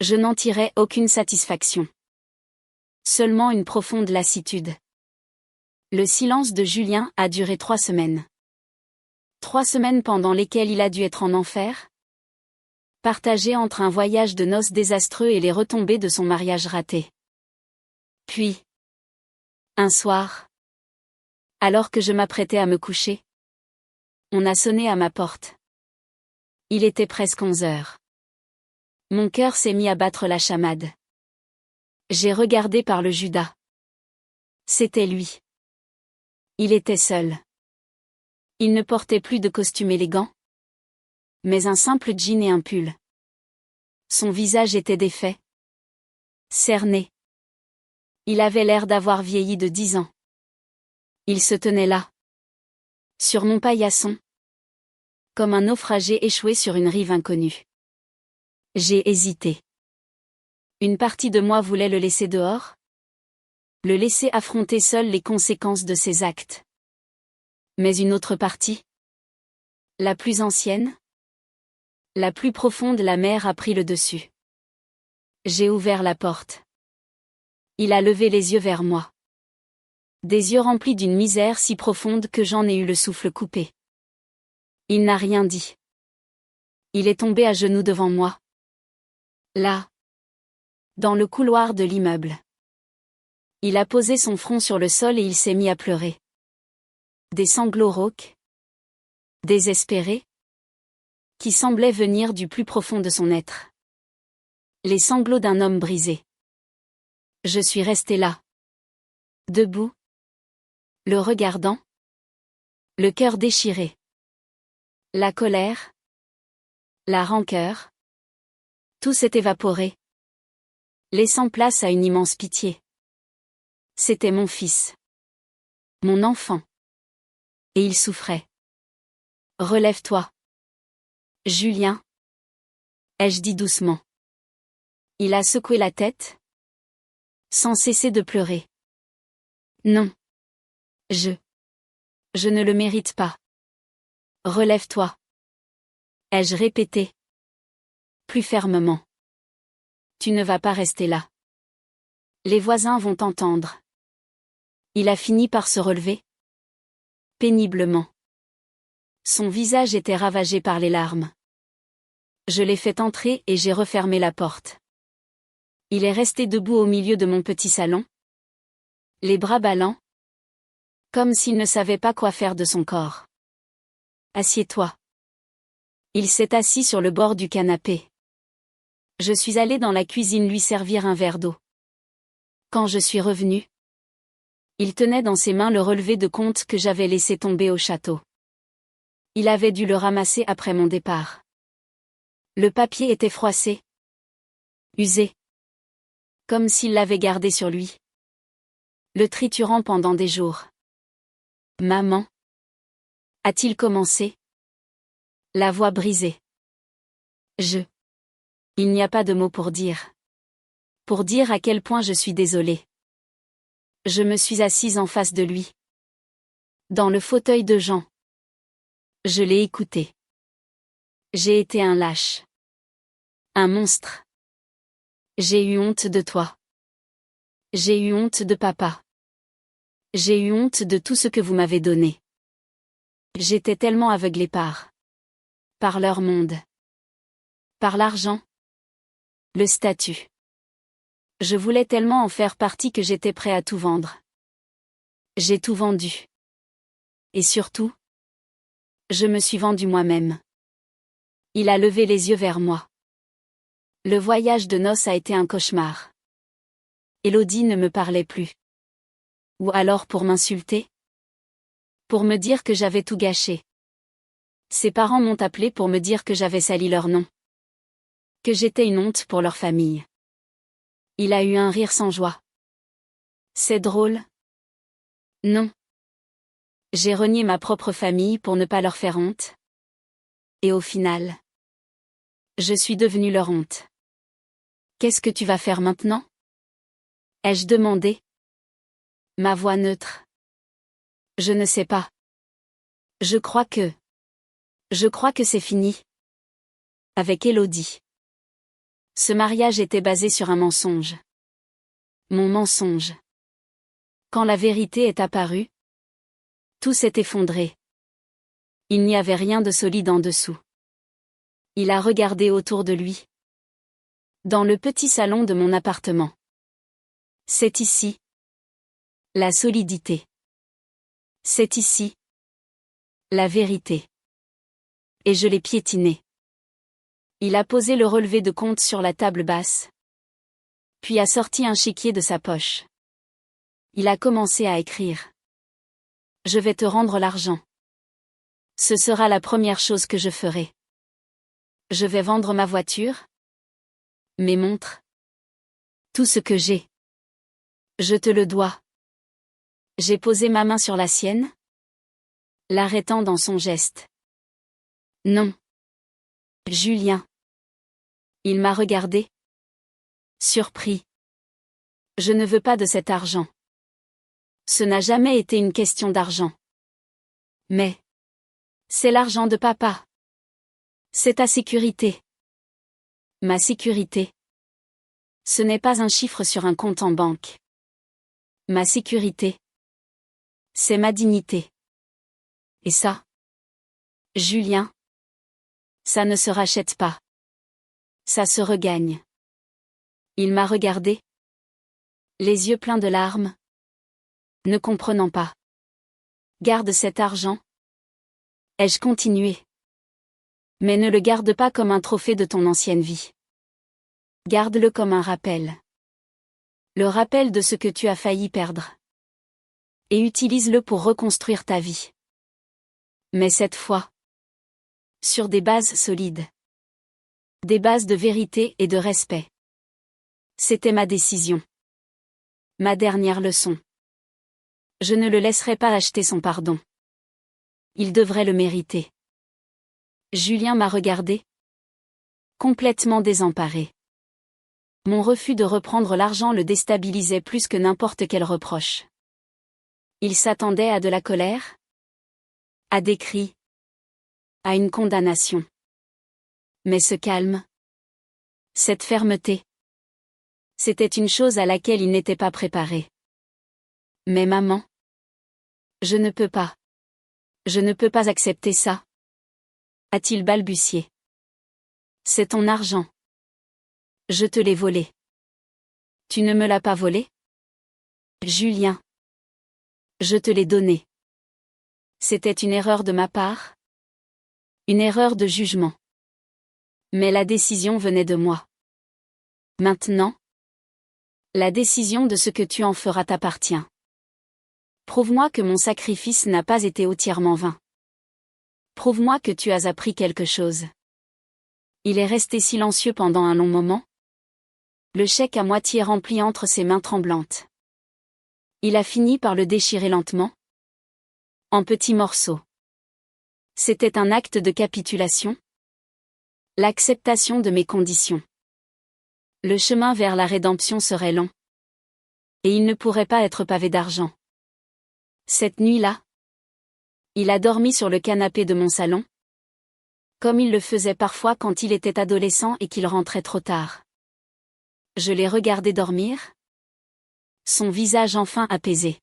Je n'en tirais aucune satisfaction. Seulement une profonde lassitude. Le silence de Julien a duré 3 semaines. 3 semaines pendant lesquelles il a dû être en enfer, partagé entre un voyage de noces désastreux et les retombées de son mariage raté. Puis, un soir, alors que je m'apprêtais à me coucher, on a sonné à ma porte. Il était presque 11 heures. Mon cœur s'est mis à battre la chamade. J'ai regardé par le Judas. C'était lui. Il était seul. Il ne portait plus de costume élégant, mais un simple jean et un pull. Son visage était défait, cerné. Il avait l'air d'avoir vieilli de 10 ans. Il se tenait là, sur mon paillasson, comme un naufragé échoué sur une rive inconnue. J'ai hésité. Une partie de moi voulait le laisser dehors, le laisser affronter seul les conséquences de ses actes. Mais une autre partie, la plus ancienne, la plus profonde, la mer a pris le dessus. J'ai ouvert la porte. Il a levé les yeux vers moi. Des yeux remplis d'une misère si profonde que j'en ai eu le souffle coupé. Il n'a rien dit. Il est tombé à genoux devant moi. Là. Dans le couloir de l'immeuble. Il a posé son front sur le sol et il s'est mis à pleurer. Des sanglots rauques. Désespérés. qui semblaient venir du plus profond de son être. Les sanglots d'un homme brisé. Je suis resté là. Debout. Le regardant. Le cœur déchiré. La colère. La rancœur. Tout s'est évaporé, laissant place à une immense pitié. C'était mon fils. Mon enfant. Et il souffrait. Relève-toi. Julien. Ai-je dit doucement. Il a secoué la tête, sans cesser de pleurer. Non. Je ne le mérite pas. Relève-toi. Ai-je répété. Plus fermement. Tu ne vas pas rester là. Les voisins vont t'entendre. Il a fini par se relever. Péniblement. Son visage était ravagé par les larmes. Je l'ai fait entrer et j'ai refermé la porte. Il est resté debout au milieu de mon petit salon, les bras ballants, comme s'il ne savait pas quoi faire de son corps. Assieds-toi. Il s'est assis sur le bord du canapé. Je suis allé dans la cuisine lui servir un verre d'eau. Quand je suis revenu, il tenait dans ses mains le relevé de compte que j'avais laissé tomber au château. Il avait dû le ramasser après mon départ. Le papier était froissé, usé, comme s'il l'avait gardé sur lui, le triturant pendant des jours. Maman, a-t-il commencé? La voix brisée. Il n'y a pas de mots pour dire. Pour dire à quel point je suis désolée. Je me suis assise en face de lui. Dans le fauteuil de Jean. Je l'ai écouté. J'ai été un lâche. Un monstre. J'ai eu honte de toi. J'ai eu honte de papa. J'ai eu honte de tout ce que vous m'avez donné. J'étais tellement aveuglée par leur monde. Par l'argent. Le statut. Je voulais tellement en faire partie que j'étais prêt à tout vendre. J'ai tout vendu. Et surtout, je me suis vendu moi-même. Il a levé les yeux vers moi. Le voyage de noces a été un cauchemar. Élodie ne me parlait plus. Ou alors pour m'insulter? Pour me dire que j'avais tout gâché. Ses parents m'ont appelé pour me dire que j'avais sali leur nom. Que j'étais une honte pour leur famille. Il a eu un rire sans joie. C'est drôle? Non. J'ai renié ma propre famille pour ne pas leur faire honte. Et au final, je suis devenue leur honte. Qu'est-ce que tu vas faire maintenant? Ai-je demandé? Ma voix neutre. Je ne sais pas. Je crois que c'est fini. Avec Élodie. Ce mariage était basé sur un mensonge. Mon mensonge. Quand la vérité est apparue, tout s'est effondré. Il n'y avait rien de solide en dessous. Il a regardé autour de lui. Dans le petit salon de mon appartement. C'est ici. La solidité. C'est ici. La vérité. Et je l'ai piétiné. Il a posé le relevé de compte sur la table basse. Puis a sorti un chéquier de sa poche. Il a commencé à écrire. Je vais te rendre l'argent. Ce sera la première chose que je ferai. Je vais vendre ma voiture. Mes montres. Tout ce que j'ai. Je te le dois. J'ai posé ma main sur la sienne. L'arrêtant dans son geste. Non. Julien. Il m'a regardé. Surpris. Je ne veux pas de cet argent. Ce n'a jamais été une question d'argent. Mais c'est l'argent de papa. C'est ta sécurité. Ma sécurité. Ce n'est pas un chiffre sur un compte en banque. Ma sécurité. C'est ma dignité. Et ça, Julien, ça ne se rachète pas. Ça se regagne. Il m'a regardé. Les yeux pleins de larmes. Ne comprenant pas. Garde cet argent. Ai-je continué? Mais ne le garde pas comme un trophée de ton ancienne vie. Garde-le comme un rappel. Le rappel de ce que tu as failli perdre. Et utilise-le pour reconstruire ta vie. Mais cette fois, sur des bases solides. Des bases de vérité et de respect. C'était ma décision. Ma dernière leçon. Je ne le laisserai pas acheter son pardon. Il devrait le mériter. Julien m'a regardé. Complètement désemparé. Mon refus de reprendre l'argent le déstabilisait plus que n'importe quel reproche. Il s'attendait à de la colère, à des cris, à une condamnation. Mais ce calme, cette fermeté, c'était une chose à laquelle il n'était pas préparé. Mais maman, je ne peux pas. Je ne peux pas accepter ça, a-t-il balbutié. C'est ton argent. Je te l'ai volé. Tu ne me l'as pas volé? Julien. Je te l'ai donné. C'était une erreur de ma part? Une erreur de jugement. Mais la décision venait de moi. Maintenant, la décision de ce que tu en feras t'appartient. Prouve-moi que mon sacrifice n'a pas été entièrement vain. Prouve-moi que tu as appris quelque chose. Il est resté silencieux pendant un long moment. Le chèque à moitié rempli entre ses mains tremblantes. Il a fini par le déchirer lentement. En petits morceaux. C'était un acte de capitulation. L'acceptation de mes conditions. Le chemin vers la rédemption serait long. Et il ne pourrait pas être pavé d'argent. Cette nuit-là, il a dormi sur le canapé de mon salon, comme il le faisait parfois quand il était adolescent et qu'il rentrait trop tard. Je l'ai regardé dormir. Son visage enfin apaisé.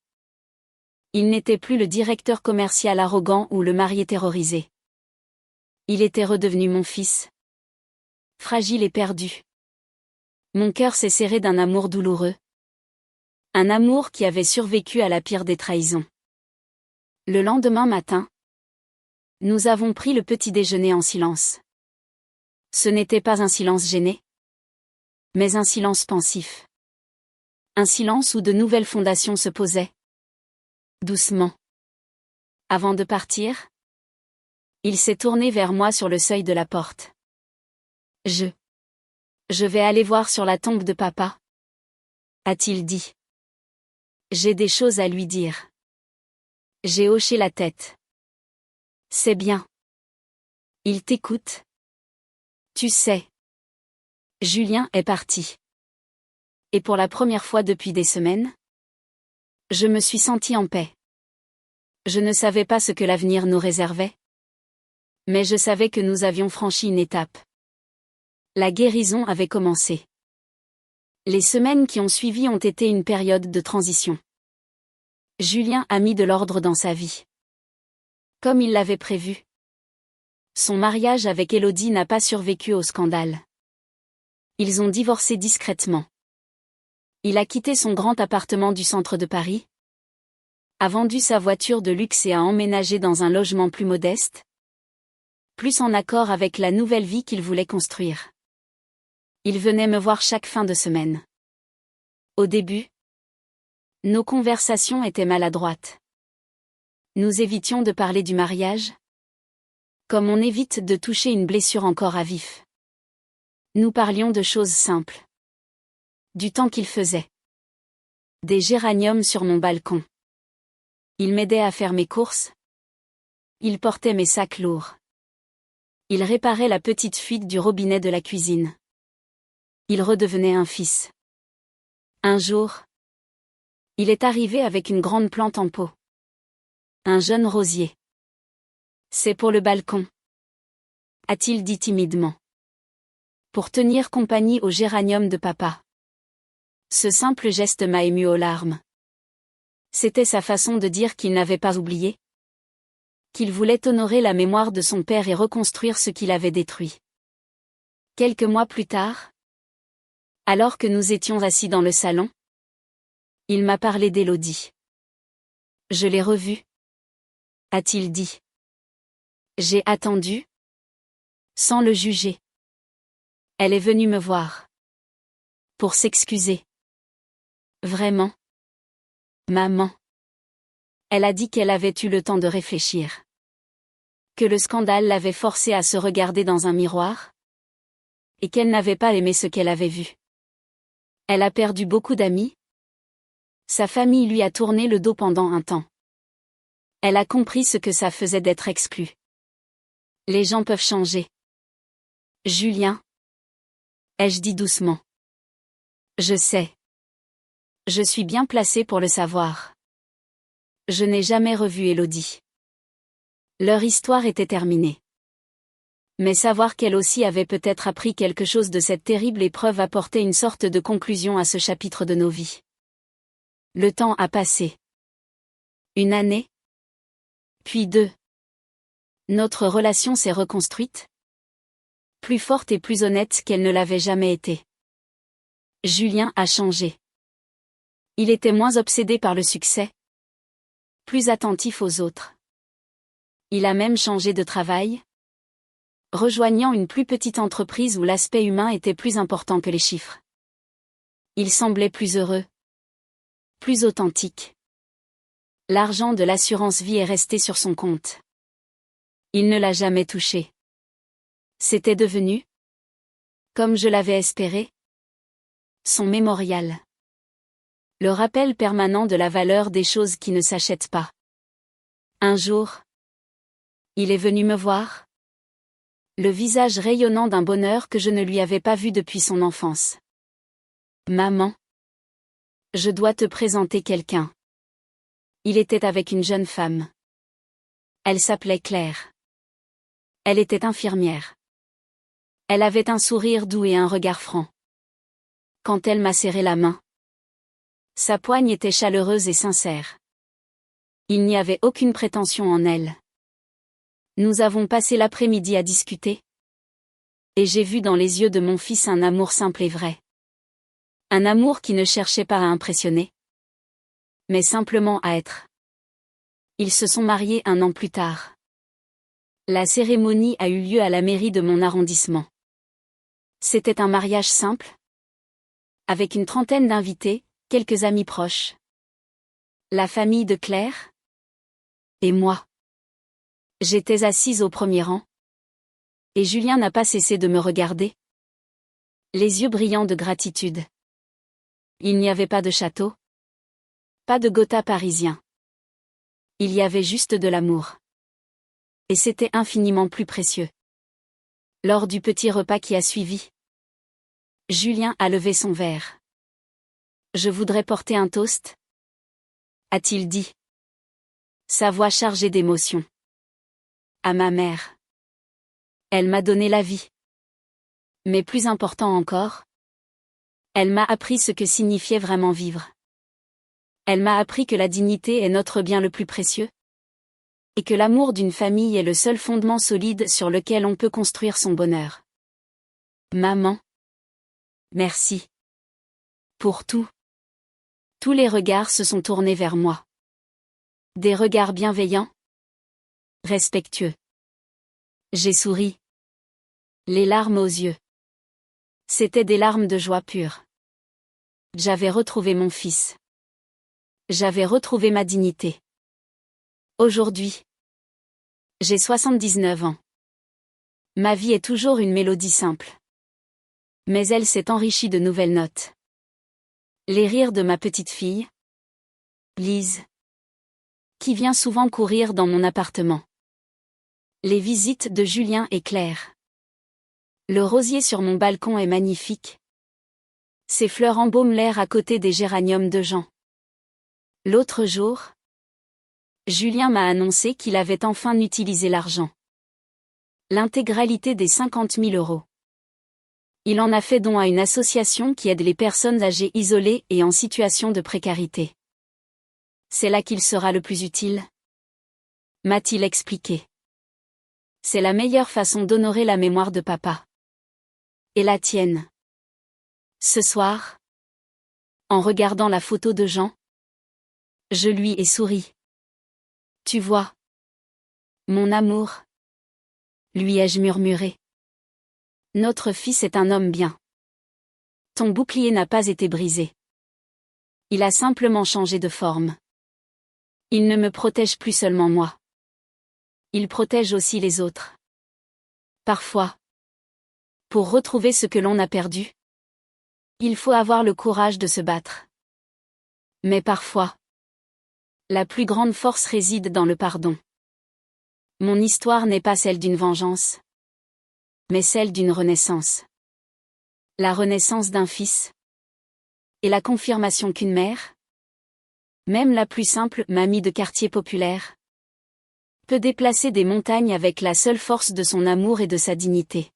Il n'était plus le directeur commercial arrogant ou le marié terrorisé. Il était redevenu mon fils. Fragile et perdu. Mon cœur s'est serré d'un amour douloureux. Un amour qui avait survécu à la pire des trahisons. Le lendemain matin, nous avons pris le petit déjeuner en silence. Ce n'était pas un silence gêné, mais un silence pensif. Un silence où de nouvelles fondations se posaient. Doucement. Avant de partir, il s'est tourné vers moi sur le seuil de la porte. Je vais aller voir sur la tombe de papa, a-t-il dit. J'ai des choses à lui dire. J'ai hoché la tête. C'est bien. Il t'écoute. Tu sais. Julien est parti. Et pour la première fois depuis des semaines, je me suis sentie en paix. Je ne savais pas ce que l'avenir nous réservait. Mais je savais que nous avions franchi une étape. La guérison avait commencé. Les semaines qui ont suivi ont été une période de transition. Julien a mis de l'ordre dans sa vie. Comme il l'avait prévu. Son mariage avec Élodie n'a pas survécu au scandale. Ils ont divorcé discrètement. Il a quitté son grand appartement du centre de Paris, a vendu sa voiture de luxe et a emménagé dans un logement plus modeste, plus en accord avec la nouvelle vie qu'il voulait construire. Il venait me voir chaque fin de semaine. Au début, nos conversations étaient maladroites. Nous évitions de parler du mariage, comme on évite de toucher une blessure encore à vif. Nous parlions de choses simples. Du temps qu'il faisait. Des géraniums sur mon balcon. Il m'aidait à faire mes courses. Il portait mes sacs lourds. Il réparait la petite fuite du robinet de la cuisine. Il redevenait un fils. Un jour, il est arrivé avec une grande plante en pot. Un jeune rosier. C'est pour le balcon, a-t-il dit timidement. Pour tenir compagnie au géranium de papa. Ce simple geste m'a ému aux larmes. C'était sa façon de dire qu'il n'avait pas oublié. Qu'il voulait honorer la mémoire de son père et reconstruire ce qu'il avait détruit. Quelques mois plus tard, alors que nous étions assis dans le salon, il m'a parlé d'Élodie. Je l'ai revue, a-t-il dit. J'ai attendu. Sans le juger. Elle est venue me voir. Pour s'excuser. Vraiment? Maman. Elle a dit qu'elle avait eu le temps de réfléchir. Que le scandale l'avait forcée à se regarder dans un miroir. Et qu'elle n'avait pas aimé ce qu'elle avait vu. Elle a perdu beaucoup d'amis. Sa famille lui a tourné le dos pendant un temps. Elle a compris ce que ça faisait d'être exclue. Les gens peuvent changer. Julien. Ai-je dit doucement. Je sais. Je suis bien placée pour le savoir. Je n'ai jamais revu Élodie. Leur histoire était terminée. Mais savoir qu'elle aussi avait peut-être appris quelque chose de cette terrible épreuve apportait une sorte de conclusion à ce chapitre de nos vies. Le temps a passé. 1 année. Puis 2. Notre relation s'est reconstruite. Plus forte et plus honnête qu'elle ne l'avait jamais été. Julien a changé. Il était moins obsédé par le succès. Plus attentif aux autres. Il a même changé de travail. Rejoignant une plus petite entreprise où l'aspect humain était plus important que les chiffres. Il semblait plus heureux. Plus authentique. L'argent de l'assurance vie est resté sur son compte. Il ne l'a jamais touché. C'était devenu, comme je l'avais espéré, son mémorial. Le rappel permanent de la valeur des choses qui ne s'achètent pas. Un jour, il est venu me voir. Le visage rayonnant d'un bonheur que je ne lui avais pas vu depuis son enfance. Maman. Je dois te présenter quelqu'un. Il était avec une jeune femme. Elle s'appelait Claire. Elle était infirmière. Elle avait un sourire doux et un regard franc. Quand elle m'a serré la main, sa poigne était chaleureuse et sincère. Il n'y avait aucune prétention en elle. Nous avons passé l'après-midi à discuter. Et j'ai vu dans les yeux de mon fils un amour simple et vrai. Un amour qui ne cherchait pas à impressionner, mais simplement à être. Ils se sont mariés 1 an plus tard. La cérémonie a eu lieu à la mairie de mon arrondissement. C'était un mariage simple, avec une trentaine d'invités, quelques amis proches. La famille de Claire et moi. J'étais assise au premier rang. Et Julien n'a pas cessé de me regarder. Les yeux brillants de gratitude. Il n'y avait pas de château. Pas de Gotha parisien. Il y avait juste de l'amour. Et c'était infiniment plus précieux. Lors du petit repas qui a suivi, Julien a levé son verre. Je voudrais porter un toast, a-t-il dit. Sa voix chargée d'émotion. À ma mère. Elle m'a donné la vie. Mais plus important encore, elle m'a appris ce que signifiait vraiment vivre. Elle m'a appris que la dignité est notre bien le plus précieux. Et que l'amour d'une famille est le seul fondement solide sur lequel on peut construire son bonheur. Maman. Merci. Pour tout. Tous les regards se sont tournés vers moi. Des regards bienveillants. Respectueux. J'ai souri. Les larmes aux yeux. C'étaient des larmes de joie pure. J'avais retrouvé mon fils. J'avais retrouvé ma dignité. Aujourd'hui, j'ai 79 ans. Ma vie est toujours une mélodie simple. Mais elle s'est enrichie de nouvelles notes. Les rires de ma petite fille, Lise, qui vient souvent courir dans mon appartement. Les visites de Julien et Claire. Le rosier sur mon balcon est magnifique. Ses fleurs embaument l'air à côté des géraniums de Jean. L'autre jour, Julien m'a annoncé qu'il avait enfin utilisé l'argent. L'intégralité des 50 000 €. Il en a fait don à une association qui aide les personnes âgées isolées et en situation de précarité. C'est là qu'il sera le plus utile, m'a-t-il expliqué. C'est la meilleure façon d'honorer la mémoire de papa. Et la tienne. Ce soir, en regardant la photo de Jean, je lui ai souri. Tu vois, mon amour, lui ai-je murmuré. Notre fils est un homme bien. Ton bouclier n'a pas été brisé. Il a simplement changé de forme. Il ne me protège plus seulement moi. Il protège aussi les autres. Parfois, pour retrouver ce que l'on a perdu, il faut avoir le courage de se battre. Mais parfois, la plus grande force réside dans le pardon. Mon histoire n'est pas celle d'une vengeance, mais celle d'une renaissance. La renaissance d'un fils. Et la confirmation qu'une mère, même la plus simple mamie de quartier populaire, peut déplacer des montagnes avec la seule force de son amour et de sa dignité.